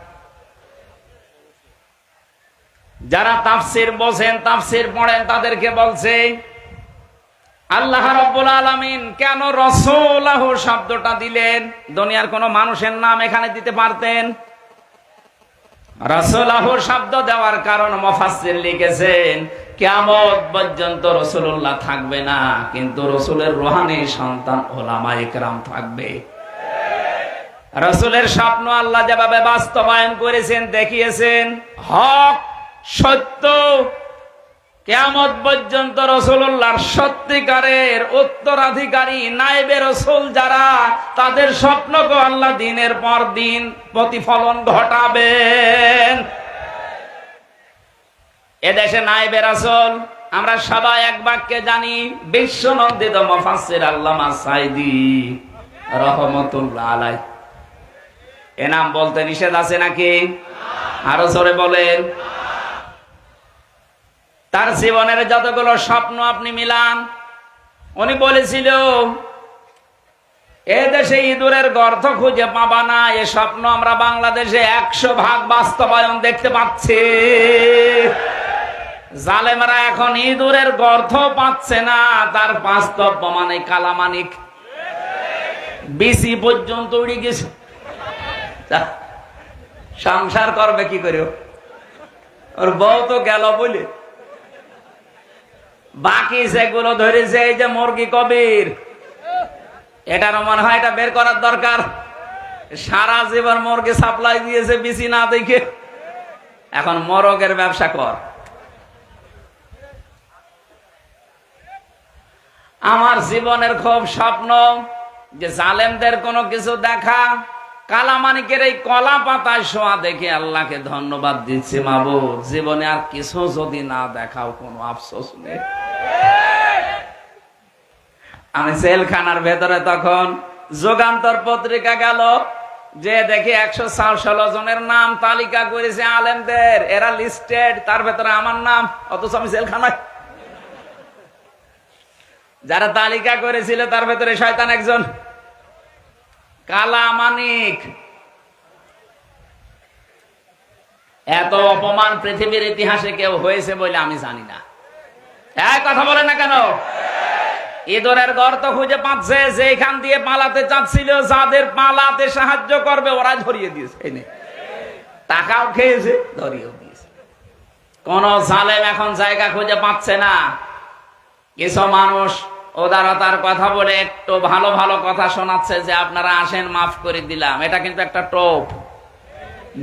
যারা তাফসীর বোঝেন, তাফসীর পড়েন, তাদেরকে বলছে আল্লাহ রাব্বুল আলামিন কেন রাসূলুল্লাহ শব্দটা দিলেন? দুনিয়ার কোন মানুষের নাম এখানে দিতে পারতেন। রাসূলুল্লাহ শব্দ দেওয়ার কারণ মুফাসসির লিখেছেন কিয়ামত পর্যন্ত রাসূলুল্লাহ থাকবে না, কিন্তু রাসূলের রূহানি সন্তান উলামায়ে কেরাম থাকবে। রাসূলের স্বপ্ন আল্লাহ যেভাবে বাস্তবায়ন করেছেন, দেখিয়েছেন হক সত্য, কিয়ামত পর্যন্ত রাসূলুল্লাহর সত্যিকারের উত্তরাধিকারী নায়েবে রাসূল যারা, তাদের স্বপ্নকে আল্লাহ দিনের পর দিন প্রতিফলন ঘটাবেন। এদেশে নায়েবে রাসূল আমরা সবাই এক বাক্যে জানি, বিশ্বনন্দিত মুফাসসির আল্লামা সাইদি রাহমাতুল্লাহ আলাইহি। এ নাম বলতে নিষেধ আছে নাকি? আরো জোরে বলেন। তার জীবনের যতগুলো স্বপ্ন আপনি মিলান, উনি বলেছিল এ দেশে ইঁদুরের গর্ত খুঁজে পাবা না। এ স্বপ্ন আমরা বাংলাদেশে 100% বাস্তবায়ন দেখতে পাচ্ছি। জালেমরা এখন ইঁদুরের গর্ত পাচ্ছে না, তার বাস্তব প্রমাণে কালামানিক বিসি পর্যন্ত উড়ে গেছে। সংসার করবে কি করে? ওর বউ তো গেল বলে বাকি সেগুলো ধরেছে। এই যে মুরগি কবির, এটার মনে হয় এটা বের করার দরকার। সারা জীবন মুরগি সাপ্লাই দিয়েছে বিসি না দেখে, এখন মোরগের ব্যবসা কর। আমার জীবনের খুব স্বপ্ন যে জালেমদের কোনো কিছু দেখা, কালামানিকের এই কলা পাতায় শোয়া দেখে আল্লাহকে ধন্যবাদ দিচ্ছি, মাবুদ জীবনে আর কিছু যদি না দেখাও কোনো আফসোস নেই। আমি জেলখানার ভেতরে তখন যুগান্তর পত্রিকা গেল, যে দেখি 116 জনের নাম তালিকা করেছে আলেমদের, এরা লিস্টেড, তার ভেতরে আমার নাম, অথচ আমি জেলখানায়। যারা তালিকা করেছিল তার ভেতরে শয়তান একজন, কালামানিক। এত অপমান পৃথিবীর ইতিহাসে কেউ হয়েছে বলে আমি জানি না। এক কথা বলে না কেন? ইঁদুরের গর্ত খুঁজে পাচ্ছে, যেখান দিয়ে পালাতে চাচ্ছিল, যাদের পালাতে সাহায্য করবে ওরা ধরিয়ে দিয়েছে, টাকাও খেয়েছে, ধরিয়েও দিয়েছে। কোন জালেম এখন জায়গা খুঁজে পাচ্ছে না। কিছু মানুষ উদারতার কথা বলে একটু ভালো ভালো কথা শোনাচ্ছে যে আপনারা আসেন, মাফ করে দিলাম। এটা কিন্তু একটা টোপ।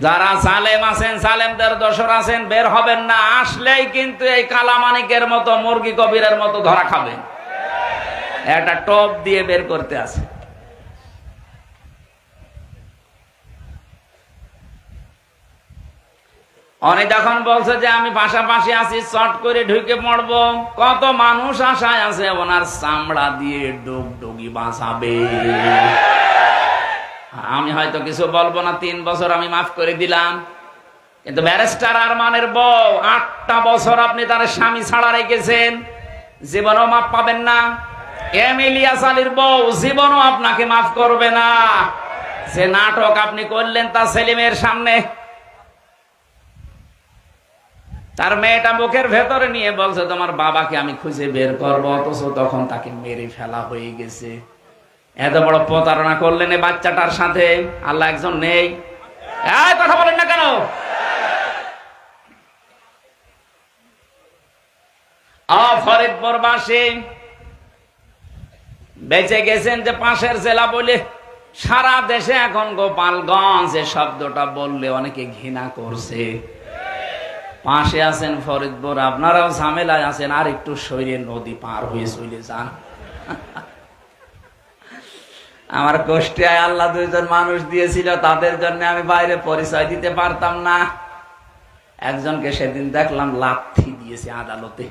যারা জালেম আছেন, জালেমদের দোসর আছেন, বের হবেন না। আসলেই কিন্তু এই কালামানিকের মতো, মুরগি কবিরের মতো ধরা খাবেন। একটা টোপ দিয়ে বের করতে আছে। অনেক যখন বলছে যে আমি পাশাপাশি আছি, চট করে ঢুকে পড়বো, কত মানুষ আশায় আছে ওনার চামড়া দিয়ে ডুগডুগি বাঁচাবে। আমি হয়তো কিছু বলবো না, 3 বছর আমি মাফ করে দিলাম। কিন্তু ব্যারিস্টার আরমানের বউ 8টা বছর আপনি তার স্বামী ছাড়া রেখেছেন, জীবনও মাফ পাবেন না। ইলিয়াস আলীর বউ জীবনও আপনাকে মাফ করবে না। যে নাটক আপনি করলেন তা সেলিমের সামনে, তার মেয়েটা মুখের ভেতরে নিয়ে বলছে তোমার বাবাকে আমি খুঁজে বের করবো, অথচ তখন তাকে মেরে ফেলা হয়ে গেছে। এত বড় প্রতারণা করলেন এই বাচ্চাটার সাথে। আল্লাহ একজন নেই, কথা বলেন না কেন? ফরিদপুরবাসী বেঁচে গেছেন যে পাশের জেলা বলে। সারা দেশে এখন গোপালগঞ্জ এ শব্দটা বললে অনেকে ঘৃণা করছে। পাশে আছেন ফরিদপুর, আপনারাও ঝামেলায় আছেন, আর একটু সৈরে নদী পার হয়ে চলে যান। আমার কুষ্টিয়ায় আল্লাহ 2 জন মানুষ দিয়েছিল, তাদের জন্য আমি বাইরে পরিচয় দিতে পারতাম না। একজনকে সেদিন দেখলাম লাথি দিয়েছে আদালতে।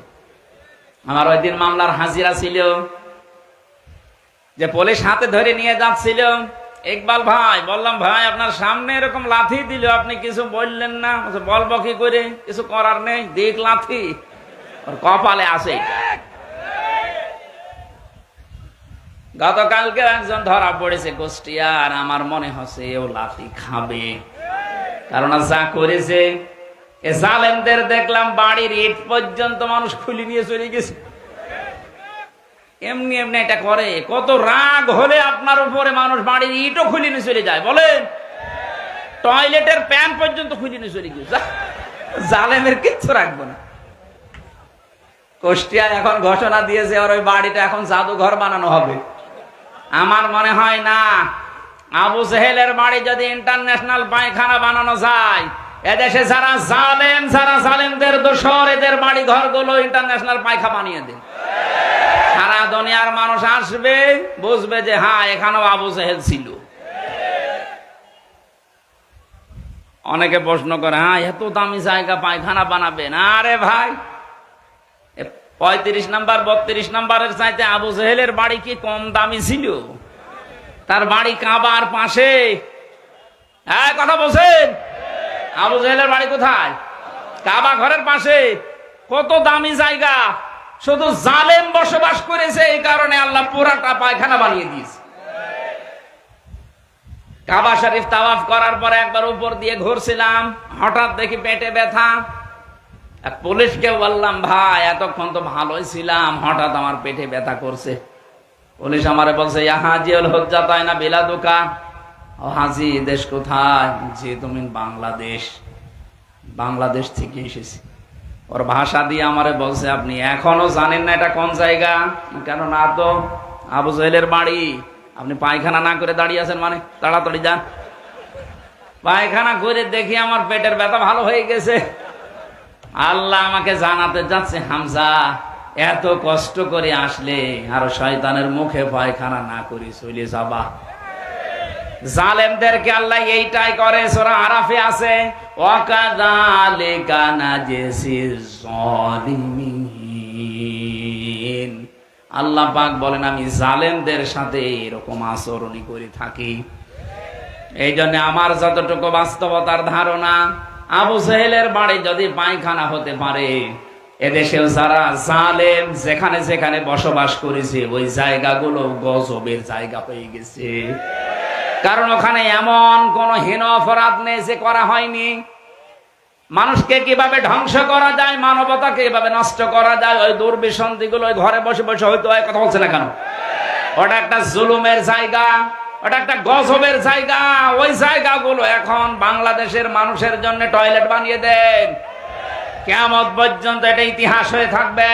আমার ওই দিন মামলার হাজিরা ছিল, যে পুলিশ হাতে ধরে নিয়ে যাচ্ছিল। ইকবাল ভাই, বললাম ভাই আপনার সামনে এরকম লাথি দিল, আপনি কিছু বললেন না। বলবো কি করে, কিছু করার নেই, দেখ লাথি ওর কপালে আসে। গতকালকে একজন ধরা পড়েছে কুষ্টিয়ার, আমার মনে হচ্ছে এও লাথি খাবে। কারণ যা করেছে এ জালেমদের দেখলাম বাড়ির ইট পর্যন্ত মানুষ খুলে নিয়ে চলে গেছে। এমনি এমনি এটা করে। কত রাগ হলে আপনার উপরে মানুষ বাড়ির ইটও খুলে নিয়ে চলে যায়, বলেন? টয়লেটের প্যান পর্যন্ত খুলে নিয়ে চলে গেছে। জালেমের কিচ্ছু রাখবো না। কুষ্টিয়া এখন ঘোষণা দিয়েছে আর ওই বাড়িটা এখন জাদুঘর বানানো হবে। আমার মনে হয় না। আবু জেহেলের বাড়ি যদি ইন্টারন্যাশনাল পায়খানা বানানো যায়, এদেশে যারা জালেম, যারা জালেমদের দোসর, এদের বাড়ি ঘরগুলো ইন্টারন্যাশনাল পায়খানা বানিয়ে দেন। সারা দুনিয়ার মানুষ আসবে, বুঝবে যে হ্যাঁ এখানেও আবু জেহেল ছিল। অনেকে প্রশ্ন করে, হ্যাঁ এত দামি জায়গা পায়খানা বানাবেন? আরে ভাই, 35 নাম্বার 32 নাম্বারের চাইতে আবু জেহেলের বাড়ি কি কম দামি ছিল? তার বাড়ি কাবার পাশে। কথা বলছেন? আবু জেহেলের বাড়ি কোথায়? কাবা ঘরের পাশে। কত দামি জায়গা, শুধু জালেম বসবাস করেছে, এই কারণে আল্লাহ পুরাটা পায়খানা বানিয়ে দিয়েছে। কাবা শরীফ তাওয়াফ করার পরে একবার উপর দিয়ে ঘুরছিলাম, হঠাৎ দেখি পেটে ব্যথা। এক পুলিশকে বললাম, ভাই এতক্ষণ তো ভালোই ছিলাম, হঠাৎ আমার পেটে ব্যথা করছে। পুলিশ আমারে বলছে, হাজিউল হজ্জা তাই না বিলাদুকা। ও হাজি, দেশ কোথায়? যে তুমি বাংলাদেশ। বাংলাদেশ থেকে এসেছি। ওর ভাষা দিয়ে আমারে বলছে, আপনি এখনো জানেন না এটা কোন জায়গা? কেন না তো, আবু জাহেলের বাড়ি। আপনি পায়খানা না করে দাঁড়িয়ে আছেন মানে? তাড়াতাড়ি যান। পায়খানা করে দেখি আমার পেটের ব্যথা ভালো হয়ে গেছে। আল্লাহ আমাকে জানাতে যাচ্ছে, হামজা এত কষ্ট করে আসলে আরো শয়তানের মুখে পায়খানা না করি চলে যাবা। জালেমদেরকে আল্লাহ এইটাই করে। সূরা আরাফে আছে, ওয়াকাযালিকা নাজসিজ জালিমিন। আল্লাহ পাক বলেন, আমি জালেমদের সাথে এরকম আচরণই করে থাকি। এই জন্য আমার যতটুকু বাস্তবতার ধারণা, আবু জাহেলের বাড়ি যদি পায়খানা হতে পারে, এদেশেও যারা জালেম যেখানে যেখানে বসবাস করেছে ওই জায়গাগুলো গজবের জায়গা হয়ে গেছে। কারণ ওখানে এমন কোন হীন অপরাধ নেই যে করা হয়নি। মানুষকে কিভাবে ধ্বংস করা যায়, মানবতাকে কিভাবে নষ্ট করা যায়, ওই দুর্বিসন্ধি গুলো ঘরে বসে বসে হয়তো কথা বলছে না কেন? ওটা একটা জুলুমের জায়গা, ওটা একটা গজবের জায়গা। ওই জায়গাগুলো এখন বাংলাদেশের মানুষের জন্য টয়লেট বানিয়ে দেন। কিয়ামত পর্যন্ত এটা ইতিহাস হয়ে থাকবে।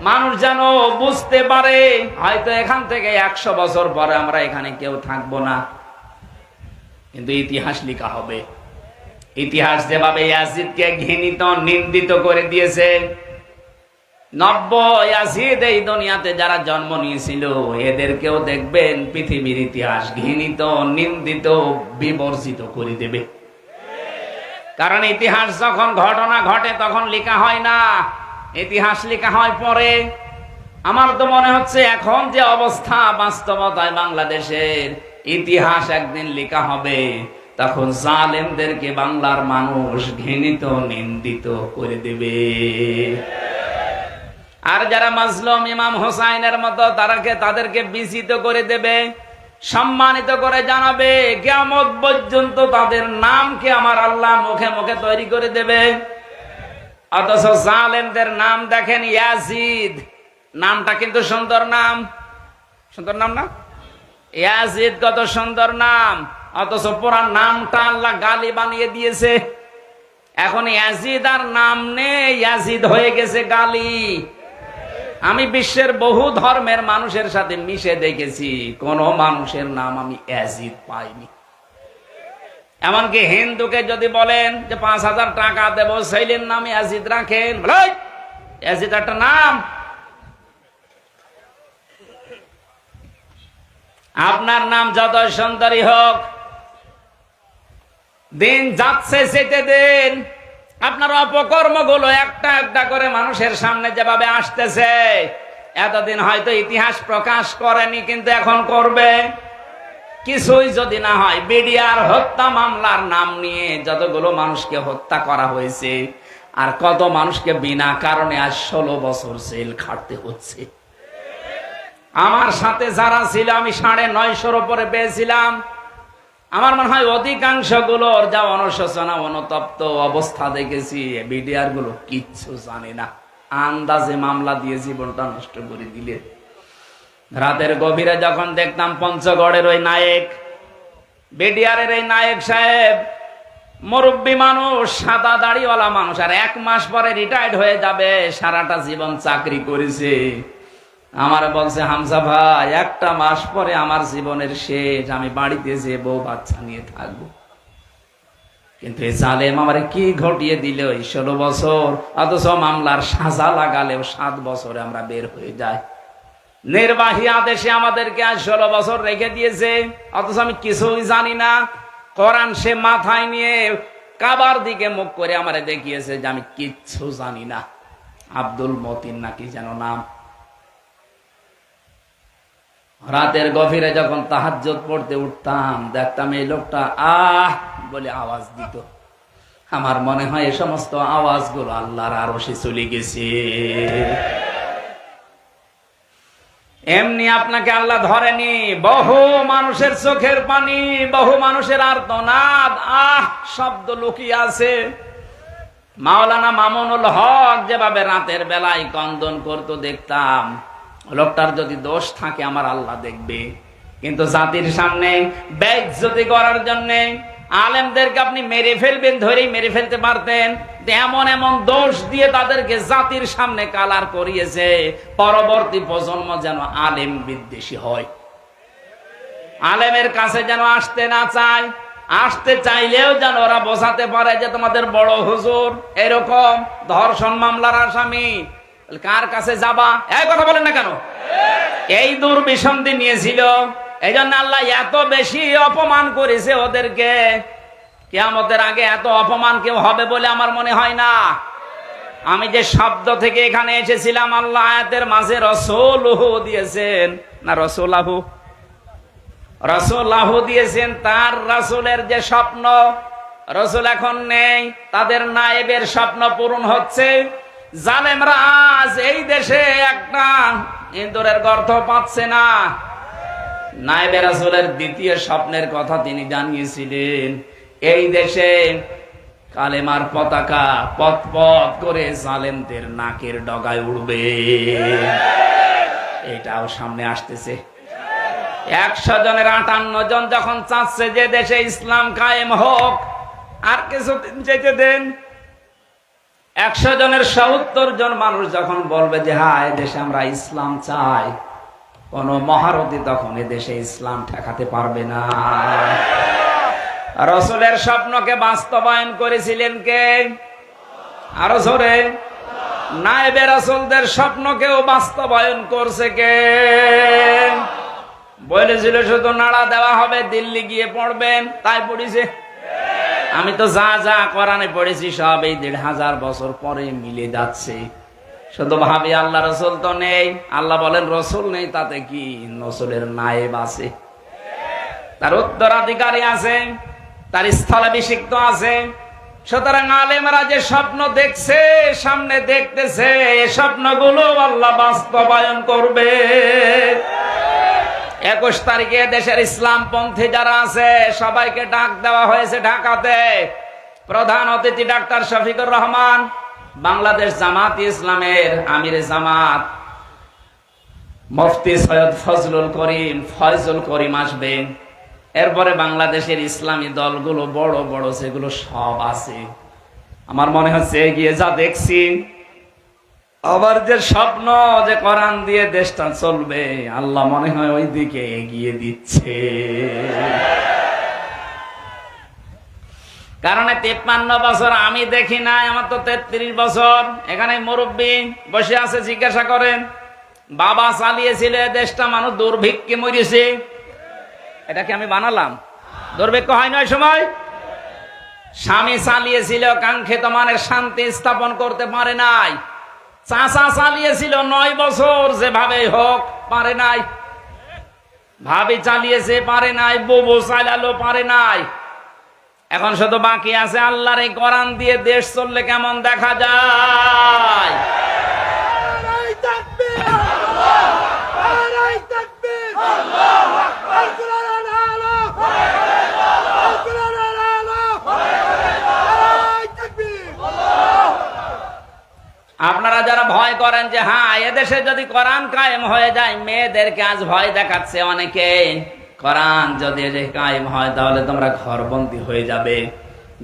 মানুষ যেন বুঝতে পারে, হয়তো এখান থেকে 100 বছর পরে আমরা এখানে কেউ থাকবো না, কিন্তু ইতিহাস লেখা হবে। ইতিহাস যেভাবে ইয়াজিদকে ঘৃণিত নিন্দিত করে দিয়েছে, 90 ইয়াজিদ এই দুনিয়াতে যারা জন্ম নিয়েছিল এদেরকেও দেখবেন পৃথিবীর ইতিহাস ঘৃণিত, নিন্দিত, বিবর্জিত করে দেবে। কারণ ইতিহাস যখন ঘটনা ঘটে তখন লেখা হয় না, ইতিহাস লেখা হয় পরে। আমার তো মনে হচ্ছে এখন যে অবস্থা বাস্তবতায় বাংলাদেশের, ইতিহাস একদিন লেখা হবে, তখন জালেমদেরকে বাংলার মানুষ ঘৃণিত, নিন্দিত করে দেবে। আর যারা মাজলুম ইমাম হোসাইনের মতো তাদেরকে বিজিত করে দেবে, সম্মানিত করে জানাবে। কিয়ামত পর্যন্ত তাদের নামকে আমার আল্লাহ মুখে মুখে তৈরি করে দেবে। অথচ জালেমদের নাম দেখেন, ইয়াজিদ নামটা কিন্তু সুন্দর নাম। সুন্দর নাম না? ইয়াজিদ কত সুন্দর নাম, অথচ পুরা নামটা আল্লাহ গালি বানিয়ে দিয়েছে। এখন ইয়াজিদ আর নাম নেই, ইয়াজিদ হয়ে গেছে গালি। আমি বিশ্বের বহু ধর্মের মানুষের সাথে মিশে দেখেছি, কোন মানুষের নাম আমি ইয়াজিদ পাইনি। এমনকি হিন্দুকে যদি বলেন যে 5000 টাকা দেবো, সেইলের নাম ইয়াজিদ রাখেন, ইয়াজিদ একটা নাম। আপনার নাম যত সুন্দরী হোক, দিন যাচ্ছে যেতে দেন। আপনার অপকর্ম গুলো একটা একটা করে মানুষের সামনে যেভাবে আসতেছে, এতদিন হয়তো ইতিহাস প্রকাশ করেনি, কিন্তু এখন করবে। কিছুই যদি না হয়, বিডিআর হত্যা মামলার নাম নিয়ে যতগুলো মানুষকে হত্যা করা হয়েছে, আর কত মানুষকে বিনা কারণে আজ 16 বছর জেল খাটতে হচ্ছে। আমার সাথে যারা ছিল, আমি 950-র উপরে পেয়েছিলাম। আমার মনে হয় অধিকাংশ গুলোর যা অনুশোচনা, অনুতপ্ত অবস্থা দেখেছি, বিডিআর গুলো কিচ্ছু জানে না, আন্দাজে মামলা দিয়ে জীবনটা নষ্ট করে দিলে। রাতের গভীরে যখন দেখতাম পঞ্চগড়ের ওই নায়েক, বিডিআরের এই নায়েক সাহেব, মুরব্বী মানুষ, সাদা দাড়িওয়ালা মানুষ, আর 1 মাস পরে রিটায়ার্ড হয়ে যাবে, সারাটা জীবন চাকরি করেছে। আমার বলছে, হামজা ভাই, 1টা মাস পরে আমার জীবনের শেষ, আমি বাড়িতে যে বউ বাচ্চা নিয়ে থাকবো। কিন্তু এই জালেম আমারে কি ঘটিয়ে দিল এই 16 বছর, অথচ মামলার সাজা লাগালেও 7 বছরে আমরা বের হয়ে যাই। নির্বাহী আদেশে আমাদেরকে আজ 16 বছর রেখে দিয়েছে, অথচ আমি কিছুই জানি না। কোরআন সে মাথায় নিয়ে কাবার দিকে মুখ করে আমারে দেখিয়েছে যে আমি কিচ্ছু জানি না। আব্দুল মতিন নাকি যেন নাম। রাতের গভীরে যখন তাহাজ্জুদ পড়তে উঠতাম, দেখতাম এই লোকটা আহ বলে আওয়াজ দিত। আমার মনে হয় এই সমস্ত আওয়াজগুলো আল্লাহর আরশে চলে গেছে। এমনি আপনাকে আল্লাহ ধরেনি, বহু মানুষের চোখের পানি, বহু মানুষের আর্তনাদ, শব্দ লুকিয়ে আছে। মাওলানা মামুনুল হক যেভাবে রাতের বেলায় কন্দন করতো দেখতাম, লোকটার যদি দোষ থাকে আমার আল্লাহ দেখবে। কিন্তু জাতির সামনে বেইজ্জতি করার জন্য আলেমদেরকে আপনি মেরে ফেলবেন, ধরেই মেরে ফেলতে পারতেন। এমন এমন দোষ দিয়ে তাদেরকে জাতির সামনে কালার করিয়েছে, পরবর্তী প্রজন্ম যেন আলেম বিদ্বেষী হয়, আলেমের কাছে যেন আসতে না চায়, আসতে চাইলেও যেন ওরা বোঝাতে পারে যে তোমাদের বড় হুজুর এরকম ধর্ষণ মামলার আসামি, কার কাছে যাবা, এই কথা বলেন না কেন? এই দুর্বিসন্ধি নিয়েছিল। এই জন্য আল্লাহ এত বেশি অপমান করেছে ওদেরকে, কিয়ামতের আগে এত অপমান কেউ হবে বলে আমার মনে হয় না। আমি যে শব্দ থেকে এখানে এসেছিলাম, আল্লাহ আয়াতের মাঝে রসুলহু দিয়েছেন না, রসুলাহু দিয়েছেন। তার রাসূলের যে স্বপ্ন, রসুল এখন নেই, তাদের নায়েবের স্বপ্ন পূরণ হচ্ছে। জালেমরা আজ এই দেশে একটা ইঁদুরের গর্ত পাচ্ছে না। নায়েবে রাসূলের দ্বিতীয় স্বপ্নের কথা তিনি জানিয়েছিলেন, এই দেশে কালেমার পতাকা পথ পথ করে জালেমদের নাকের ডগায় উড়বে। এটাও সামনে আসতেছে। 100 জনের 58 জন যখন চাচ্ছে যে দেশে ইসলাম কায়েম হোক, আর কিছুদিন যেতে দেন। 100 জনের 70 জন মানুষ যখন বলবে যে হ্যাঁ দেশে আমরা ইসলাম চাই, কোন মহারথী তখন দেশে ইসলাম ঠেকাতে পারবে না। রাসূলের স্বপ্নকে বাস্তবায়ন করেছিলেন কে? আরো জোরে। নায়েবে রাসূলদের স্বপ্নকেও বাস্তবায়ন করছে কে? বলেছিল শুধু নাড়া দেওয়া হবে, দিল্লি গিয়ে পড়বেন, তাই পড়েছে। আমি তো যা যা কোরআনে পড়েছি সব এই 1500 বছর পরে মিলে যাচ্ছে। শুধু ভাবি আল্লাহ রসুল তো নেই, আল্লাহ বলেন রসুল নেই তাতে কি, রসুলের নায়েব আছে, তার উত্তরাধিকারী আছে, তার স্থলাভিষিক্ত আছে। সুতরাং আলেমরা যে স্বপ্ন দেখছে, সামনে দেখতেছে, এই স্বপ্নগুলো আল্লাহ বাস্তবায়ন করবে। 21 তারিখে দেশের ইসলামপন্থী যারা আছে সবাইকে ডাক দেওয়া হয়েছে ঢাকাতে। প্রধান অতিথি ডাক্তার শফিকুর রহমান, বাংলাদেশ জামাত ইসলামের আমির জামাত মুফতি সৈয়দ ফয়জুল করিম আসবেন। এরপরে বাংলাদেশের ইসলামী দলগুলো বড় বড় সেগুলো সব আছে। আমার মনে হচ্ছে এগিয়ে যা দেখছি, আবার যে স্বপ্ন যে কোরআন দিয়ে দেশটা চলবে, আল্লাহ মনে হয় ওই দিকে এগিয়ে দিচ্ছে। কারণ 53 বছর আমি দেখি নাই, আমার তো 33 বছর। এখানে মুরব্বী বসে আছে, জিজ্ঞাসা করেন বাবা চালিয়েছিল দেশটা, মানুষ দুর্ভিক্ষে মরেছে। এটা কি আমি বানালাম? দুর্ভিক্ষ হয় না ওই সময়? স্বামী চালিয়েছিল, কাঙ্ক্ষিত মানের শান্তি স্থাপন করতে পারে নাই। চাচা চালিয়েছিল 9 বছর, যেভাবে হোক পারে নাই। ভাবি চালিয়েছে, পারে নাই। বুবু চালালো, পারে নাই। এখন শুধু বাকি আছে আল্লাহর এই কোরআন দিয়ে দেশ চললে কেমন দেখা যায়। আপনারা যারা ভয় করেন যে হ্যাঁ এদেশে যদি কোরআন কায়েম হয়ে যায়, মেয়েদেরকে আজ ভয় দেখাচ্ছে অনেকে, কোরআন যদি কায়েম হয় তাহলে তোমরা ঘরবন্দি হয়ে যাবে।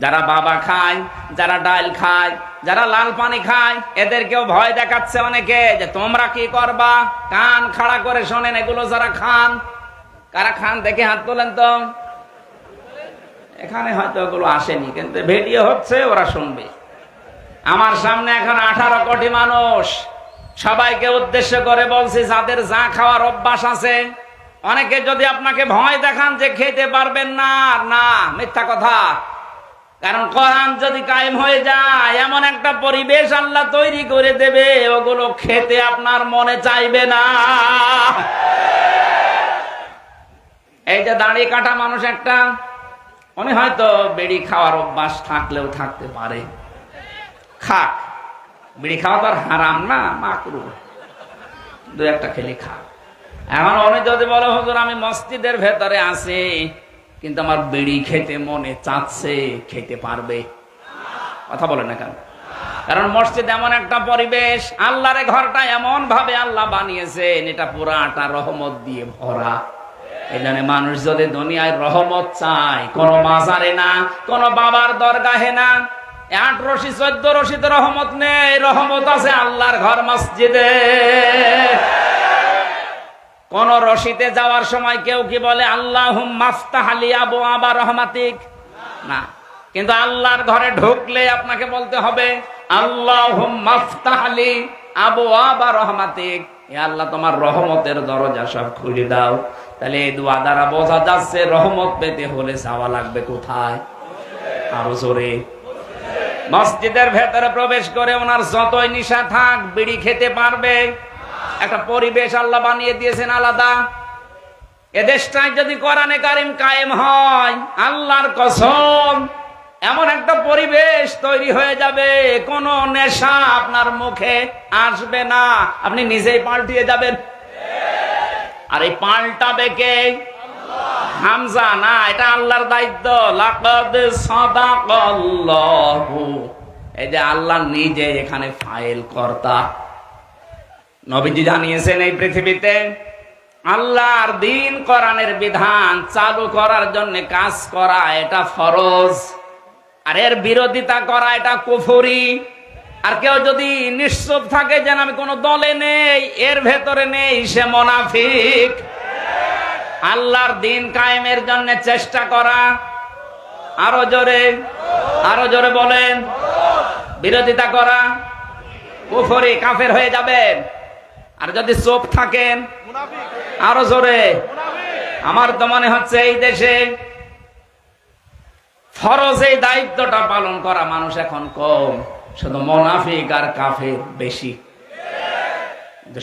যারা বাবা খায়, যারা ডাল খায়, যারা লাল পানি খায়, এদেরকেও ভয় দেখাচ্ছে অনেকে যে তোমরা কি করবা। কান খাড়া করে শোনেন এগুলো যারা খান। কারা খান দেখে হাত তোলেন তো। এখানে হয়তো এগুলো আসেনি, কিন্তু ভিডিও হচ্ছে, ওরা শুনবে। আমার সামনে এখন 18 কোটি মানুষ, সবাইকে উদ্দেশ্য করে বলছি যাদের যা খাওয়ার অভ্যাস আছে, অনেকে যদি আপনাকে ভয় দেখান যে খেতে পারবেন না, না, মিথ্যা কথা। কারণ কোরআন যদি কায়েম হয়ে যায়, এমন একটা পরিবেশ আল্লাহ তৈরি করে দেবে, ওগুলো খেতে আপনার মনে চাইবে না। এই যে দাড়ি কাটা মানুষ একটা, উনি হয়তো বিড়ি খাওয়ার অভ্যাস থাকলেও থাকতে পারে, খাক, বিড়ি খাওয়া তো আর হারাম না, মাকরুহ, দু একটা খেলে খাক। এখন উনি যদি বলে হুজুর আমি মসজিদের ভেতরে আছি কিন্তু আমার বিড়ি খেতে মনে চাচ্ছে, খেতে পারবে? কথা বলে না কেন? কারণ মসজিদ এমন একটা পরিবেশ, আল্লাহর ঘরটা এমন ভাবে আল্লাহ বানিয়েছেন, এটা পুরাটা রহমত দিয়ে ভরা। এই জন্য মানুষ যদি দুনিয়ায় রহমত চায়, কোন মাজারে না, কোন বাবার দরগাহে না, 8 রশি 14 রশিতে রহমত নেই, রহমত আছে আল্লাহর ঘর মসজিদে। কোন রশিতে যাওয়ার সময় কেউ কি বলে আল্লাহুম্মা আফতাহ লি আবওয়াবা রহমাতিক? না, কিন্তু আল্লাহর ঘরে ঢুকলে আপনাকে বলতে হবে আল্লাহুম্মা আফতাহ লি আবওয়াবা রহমাতিক, হে আল্লাহ তোমার রহমতের দরজা সব খুলে দাও। তাহলে এই দোয়া দ্বারা বোঝা যাচ্ছে রহমত পেতে হলে যাওয়া লাগবে কোথায়? আরো জোরে। মসজিদের ভেতরে প্রবেশ করে ওনার যতই নিশা থাক বিড়ি খেতে পারবে। একটা পরিবেশ আল্লাহ বানিয়ে দিয়েছেন আলাদা। এদেশটায় যদি কোরআনে কারিম কায়েম হয়, আল্লাহর কসম এমন একটা পরিবেশ তৈরি হয়ে যাবে, কোন নেশা আপনার মুখে আসবে না, আপনি নিজেই পাল্টিয়ে যাবেন। আর এই পাল্টাবে কে? হামজা না, এটা আল্লাহর দায়িত্ব। লাকাদ সাদাকাল্লাহু, এই যে আল্লাহ নিজে এখানে ফাইল কর্তা। নবীজি জানিয়েছেন এই পৃথিবীতে আল্লাহর দ্বীন কোরআনের বিধান চালু করার জন্য কাজ করা এটা ফরজ, আর এর বিরোধিতা করা এটা কুফরি। আর কেউ যদি নিশ্চুপ থাকে যেন আমি কোন দলে নেই, এর ভেতরে নেই, সে মুনাফিক। আল্লাহর দ্বীন কায়েমের জন্য চেষ্টা করা, আরো জোরে, আরো জোরে বলেন, বিরোধিতা করা কুফরি, কাফের হয়ে যাবেন। আর যদি চুপ থাকেন, আরো জোরে। আমার তো মনে হচ্ছে এই দেশে ফরজ এই দায়িত্বটা পালন করা মানুষ এখন কম, শুধু মুনাফিক আর কাফের বেশি।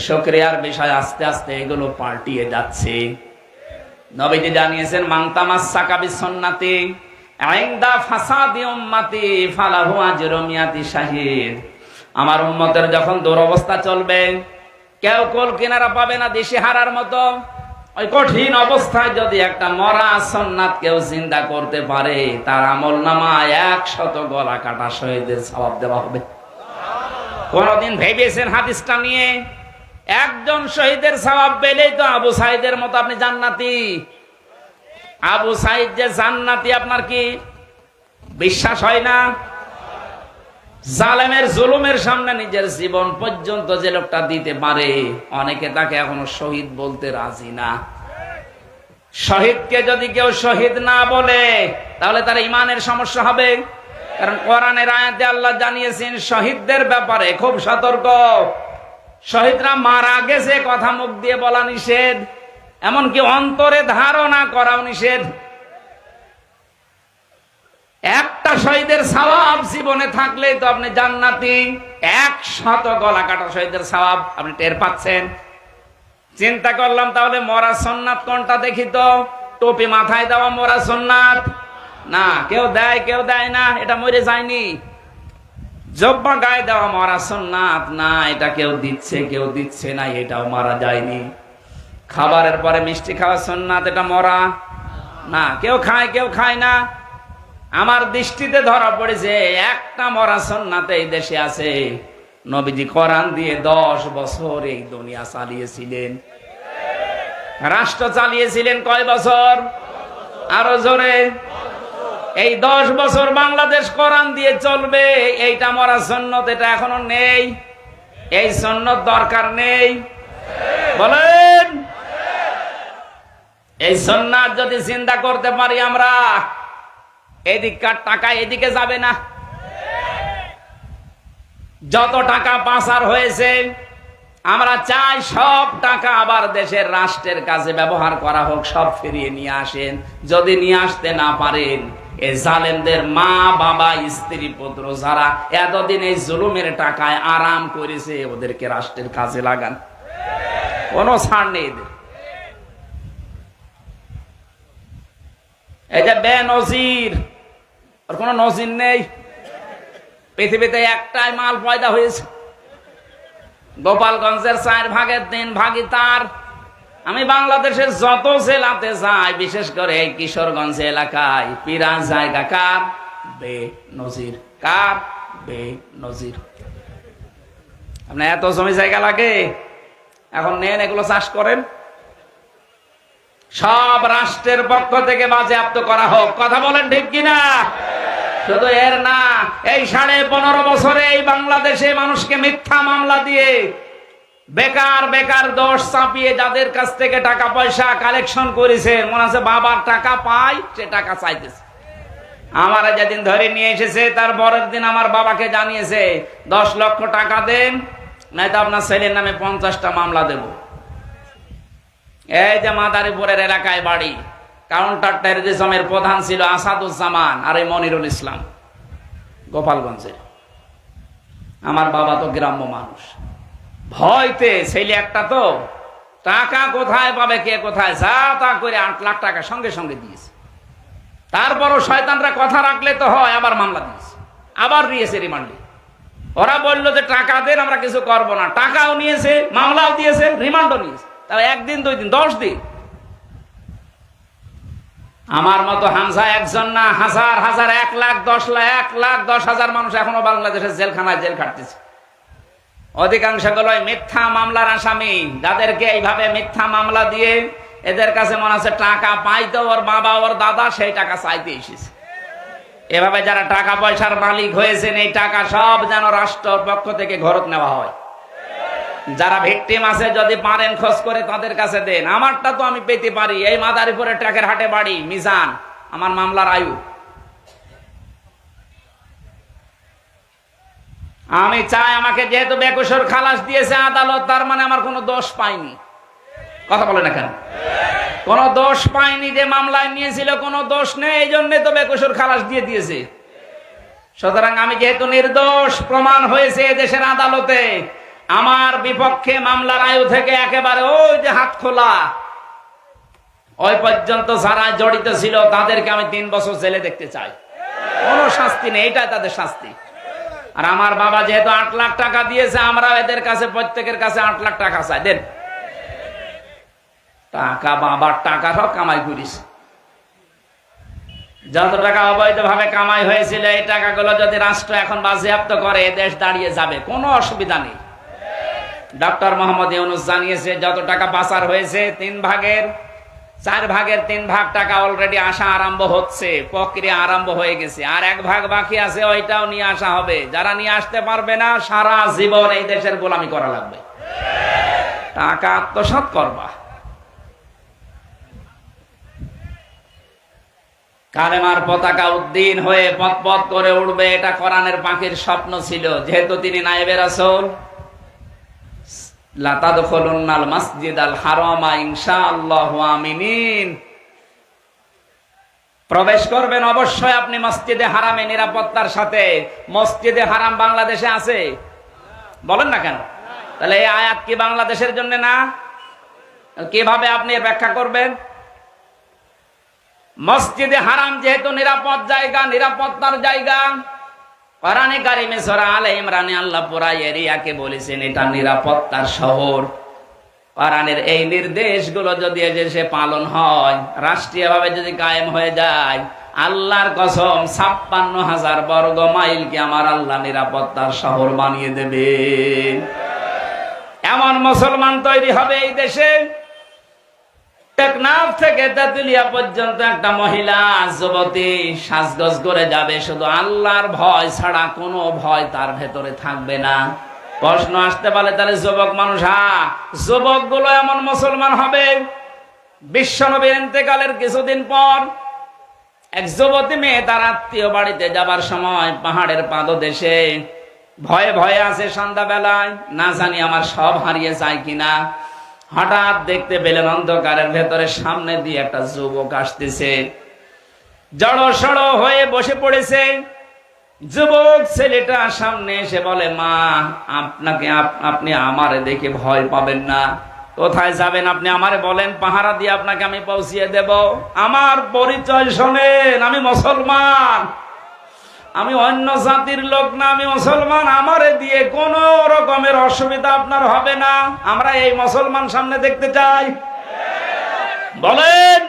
শুকরিয়ার বিষয়, আস্তে আস্তে এগুলো পাল্টিয়ে যাচ্ছে। নবীজি জানিয়েছেন মান তামাসসাকা বিসুন্নতি ইনদা ফাসাদি উম্মতি ফালাহু আজরু মিয়াতি শাহিদ। আমার উম্মতের যখন দুরবস্থা চলবে, কেউ কোল কিনারা পাবে না দিশেহারার মতো, ওই কঠিন অবস্থায় যদি একটা মরা সুন্নাত কেউ জিন্দা করতে পারে, তার আমলনামায় 100 গলা কাটা শহীদের সওয়াব দেওয়া হবে। কোনদিন ভেবেছেন হাদিসটা নিয়ে? একজন শহীদের সওয়াব পেলেই তো আবু সাইদের মতো আপনি জান্নাতি। আবু সাইদ যে জান্নাতি আপনার কি বিশ্বাস হয় না? জালেমের জুলুমের সামনে নিজের জীবন পর্যন্ত যে লোকটা দিতে পারে, অনেকে তাকে এখনো শহীদ বলতে রাজি না। শহীদকে যদি কেউ শহীদ না বলে, তাহলে তার ইমানের সমস্যা হবে। কারণ কোরআনের আয়াতে আল্লাহ জানিয়েছেন শহীদদের ব্যাপারে খুব সতর্ক। শহীদরা মারা গেছে কথা মুখ দিয়ে বলা নিষেধ, এমনকি অন্তরে ধারণা করাও নিষেধ। একটা শহীদের সওয়াব জীবনে থাকলেই তো আপনি জান্নাতি। 100 গলা কাটা শহীদের সওয়াব আপনি টের পাচ্ছেন। চিন্তা করলাম তাহলে মরা সুন্নাত কোনটা দেখি তো। টুপি মাথায় দেওয়া মরা সুন্নাত না, কেউ দেয় কেউ দেয় না, এটা মরে যায়নি। জব্বা গায়ে দেওয়া মরা সুন্নাত না, এটা কেউ দিচ্ছে কেউ দিচ্ছে না, এটাও মারা যায়নি। খাবারের পরে মিষ্টি খাওয়া সুন্নাত, এটা মরা না, কেউ খায় কেউ খায় না। আমার দৃষ্টিতে ধরা পড়েছে একটা মরা সুন্নাত এই দেশে আছে। নবীজি কোরআন দিয়ে 10 বছর এই দুনিয়া চালিয়েছিলেন, রাষ্ট্র চালিয়েছিলেন। কয় বছর? আরো জোরে। এই 10 বছর বাংলাদেশ কোরআন দিয়ে চলবে, এইটা মরা সুন্নত, এটা এখনো নেই। এই সুন্নত দরকার নেই বলেন? এই সুন্নাত যদি চিন্তা করতে পারি আমরা, এদিককার টাকা এদিকে যাবে না। যত টাকা পাচার হয়েছে, আমরা চাই সব টাকা আবার দেশের রাষ্ট্রের কাছে ব্যবহার করা হোক, সব ফিরিয়ে নিয়ে আসেন। যদি নিয়ে আসতে না পারেন, এই জালেমদের মা বাবা স্ত্রী পুত্র যারা এতদিন এই জুলুমের টাকায় আরাম করেছে, ওদেরকে রাষ্ট্রের কাজে লাগান, কোনো ছাড় নেই এদের। এই যে বেনজির, ওর কোনো নজির নেই। পৃথিবীতে একটাই মাল পয়দা হয়েছে, গোপালগঞ্জের 4 ভাগের 3 ভাগই তার। আমি বাংলাদেশের যত জেলাতে যাই, বিশেষ করে এই কিশোরগঞ্জ এলাকায়, পিরান জায়গা কার? বেনজির। কার? বেনজির। আপনার এত জমি জায়গা লাগে, এখন নেন এগুলো চাষ করেন, সব রাষ্ট্রের পক্ষ থেকে বাজেয়াপ্ত করা হোক। কথা বলেন ঠিক কিনা? শুধু এর না, এই 15.5 বছরে এই বাংলাদেশে মানুষকে মিথ্যা মামলা দিয়ে বেকার বেকার দোষ চাপিয়ে যাদের কাছ থেকে টাকা পয়সা কালেকশন করেছে, মনে আছে বাবার টাকা পায়, সে টাকা চাইতেছে। আমার যেদিন ধরে নিয়ে এসেছে, তার পরের দিন আমার বাবাকে জানিয়েছে 10 লক্ষ টাকা দেন, নয়তো আপনার ছেলের নামে 50টা মামলা দেব। এই যে মাদারীপুরের এলাকায় বাড়ি, কাউন্টার টেররিজমের প্রধান ছিল আসাদুজ্জামান আর এই মনিরুল ইসলাম, গোপালগঞ্জে। আমার বাবা তো গ্রাম্য মানুষ, ভয়তে ছেলে একটা, তো টাকা কোথায় পাবে, কে কোথায়, যা তা করে 8 লাখ টাকা সঙ্গে সঙ্গে দিয়েছে। তারপরও শয়তানরা কথা রাখলে তো হয়, আবার মামলা দিয়েছে, আবার দিয়েছে রিমান্ডে। ওরা বললো যে টাকা দেন, আমরা কিছু করব না, টাকাও নিয়েছে, মামলাও দিয়েছে, রিমান্ডও নিয়েছে। তাহলে 1 দিন 2 দিন 10 দিন। আমার মতো হামজা একজন না, হাজার হাজার, 1 লাখ 10 লাখ, 1,10,000 মানুষ এখনো বাংলাদেশের জেলখানায় জেল খাটতেছে। অধিকাংশ গুলোই মিথ্যা মামলার আসামি, যাদেরকে এইভাবে মিথ্যা মামলা দিয়ে এদের কাছে মনে আছে টাকা পাইতো, ওর বাবা ওর দাদা সেই টাকা চাইতে এসেছে। এভাবে যারা টাকা পয়সার মালিক হয়েছেন, এই টাকা সব যেন রাষ্ট্রের পক্ষ থেকে ঘরত নেওয়া হয়। যারা ভিকটিম আছে, যদি পারেন খোঁজ করে তাদের কাছে দেন। আমারটা তো আমি পেতে পারি। এই মাদারীপুরের ট্রাকের হাটে বাড়ি, মিজান আমার মামলার আয়ু। আমি চাই, আমাকে যেহেতু বেকসুর খালাস দিয়েছে আদালত, তার মানে আমার কোনো দোষ পাইনি। কথা বলে না কেন? কোনো দোষ পাইনি, যে মামলায় নিয়েছিল কোনো দোষ নেই, এই জন্য তো বেকসুর খালাস দিয়ে দিয়েছে। সুতরাং আমি যেহেতু নির্দোষ প্রমাণ হয়েছে দেশের আদালতে, আমার বিপক্ষে মামলার আয়ু থেকে একেবারে ওই যে হাত খোলা, ওই পর্যন্ত যারা জড়িত ছিল তাদেরকে আমি 3 বছর জেলে দেখতে চাই। কোনো শাস্তি নেই, এটাই তাদের শাস্তি। আর আমার বাবা যেহেতু 8 লাখ টাকা দিয়েছে, আমরা এদের কাছে প্রত্যেকের কাছে 8 লাখ টাকা চাই, দেন। টাকা বাবার টাকা সব কামাই করিস, যত টাকা অবৈধভাবে কামাই হয়েছিল, এই টাকাগুলো যদি রাষ্ট্র এখন বাজেয়াপ্ত করে, দেশ দাঁড়িয়ে যাবে, কোনো অসুবিধা নেই। ডক্টর মোহাম্মদ ইউনূস জানিয়েছে, যত টাকা পাচার হয়েছে 3 ভাগের 4 ভাগের 3 ভাগ টাকা অলরেডি আসা আরম্ভ হচ্ছে, প্রক্রিয়া আরম্ভ হয়ে গেছে। আর 1 ভাগ বাকি আছে, ওইটাও নিয়ে আসা হবে। যারা নিয়ে আসতে পারবে না, সারা জীবন এই দেশের গোলামি করা লাগবে। টাকা আত্মসাৎ করবা, কালেমার পতাকা উদ্দিন হয়ে পথ পথ করে উড়বে, এটা কোরআনের পাখির স্বপ্ন ছিল। যেহেতু তিনি নায়েবে রাসূল, লা তাদখুলুন্নাল মাসজিদাল হারামা ইনশাআল্লাহু আমিনিন, প্রবেশ করবেন অবশ্যই আপনি মসজিদে হারামে নিরাপত্তার সাথে। মসজিদে হারাম বাংলাদেশে আছে? বলেন না কেন? তাহলে এই আয়াত কি বাংলাদেশের জন্য না? কিভাবে আপনি এর ব্যাখ্যা করবেন? মসজিদে হারাম যেহেতু নিরাপদ জায়গা, নিরাপত্তার জায়গা, কোরআনে কারিমে সূরা আলে ইমরানে আল্লাহ পুরা এরিয়াকে বলেছেন এটা নিরাপত্তার শহর। কোরআনের এই নির্দেশগুলো যদি এদেশে পালন হয়, রাষ্ট্রীয়ভাবে যদি কায়েম হয়ে যায়, আল্লাহর কসম 56,000 বর্গ মাইলকে আমার আল্লাহ নিরাপত্তার শহর বানিয়ে দেবে। এমন মুসলমান তৈরি হবে এই দেশে, টেকনাফ থেকে তেতুলিয়া পর্যন্ত একটা মহিলা যুবতী সাজগোজ করে যাবে, শুধু আল্লাহর ভয় ছাড়া কোনো ভয় তার ভেতরে থাকবে না। প্রশ্ন আসতে পারে, তাহলে যুবক মানুষ, যুবক গুলো এমন মুসলমান হবে। বিশ্বনবীর ইন্তেকালের কিছুদিন পর এক যুবতী মেয়ে তার আত্মীয় বাড়িতে যাবার সময় পাহাড়ের পাদদেশে ভয়ে ভয়ে আছে, সন্ধ্যাবেলায়, না জানি আমার সব হারিয়ে যায় কিনা। হঠাৎ দেখতে পেলেন অন্ধকারের ভেতরে সামনে দিয়ে একটা যুবক আসতেছে, জড়সড় হয়ে বসে পড়েছে। যুবক ছেলেটা সামনে এসে বলে, মা, আপনি আমারে দেখে ভয় পাবেন না, কোথায় যাবেন আপনি আমারে বলেন, পাহারা দিয়ে আপনাকে আমি পৌঁছিয়ে দেব। আমার পরিচয় শোনেন, আমি মুসলমান, আমি অন্য জাতির লোক না, আমি মুসলমান। আমারে দিয়ে কোন রকমের অসুবিধা আপনার হবে না। আমরা এই মুসলমান সামনে দেখতে চাই, বলেন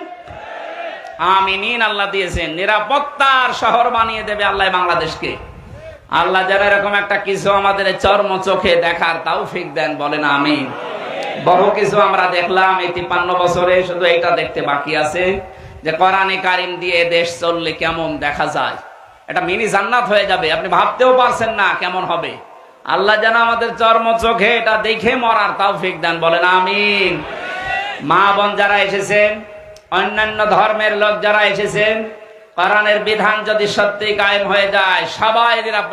আমিন। আল্লাহ দিয়েছেন, নিরাপত্তার শহর বানিয়ে দেবে আল্লাহ বাংলাদেশকে। আল্লাহ যারা এরকম একটা কিছু আমাদের চর্ম চোখে দেখার তৌফিক দেন, বলেন আমিন। বহু কিছু আমরা দেখলাম এই 53 বছরে, শুধু এটা দেখতে বাকি আছে যে কোরআনে কারিম দিয়ে দেশ চললে কেমন দেখা যায়। এটা মিনি জান্নাত হয়ে যাবে, আপনি ভাবতেও পারছেন না কেমন হবে। আল্লাহ যেন আমাদের চর্ম চোখে এটা দেখে মরার তৌফিক দেন, বলেন আমিন। মা বোন যারা এসেছেন, অন্যান্য ধর্মের লোক যারা এসেছেন, কোরআনের বিধান যদি সত্যি কায়েম হয়ে যায়, সবাই নিরাপদ।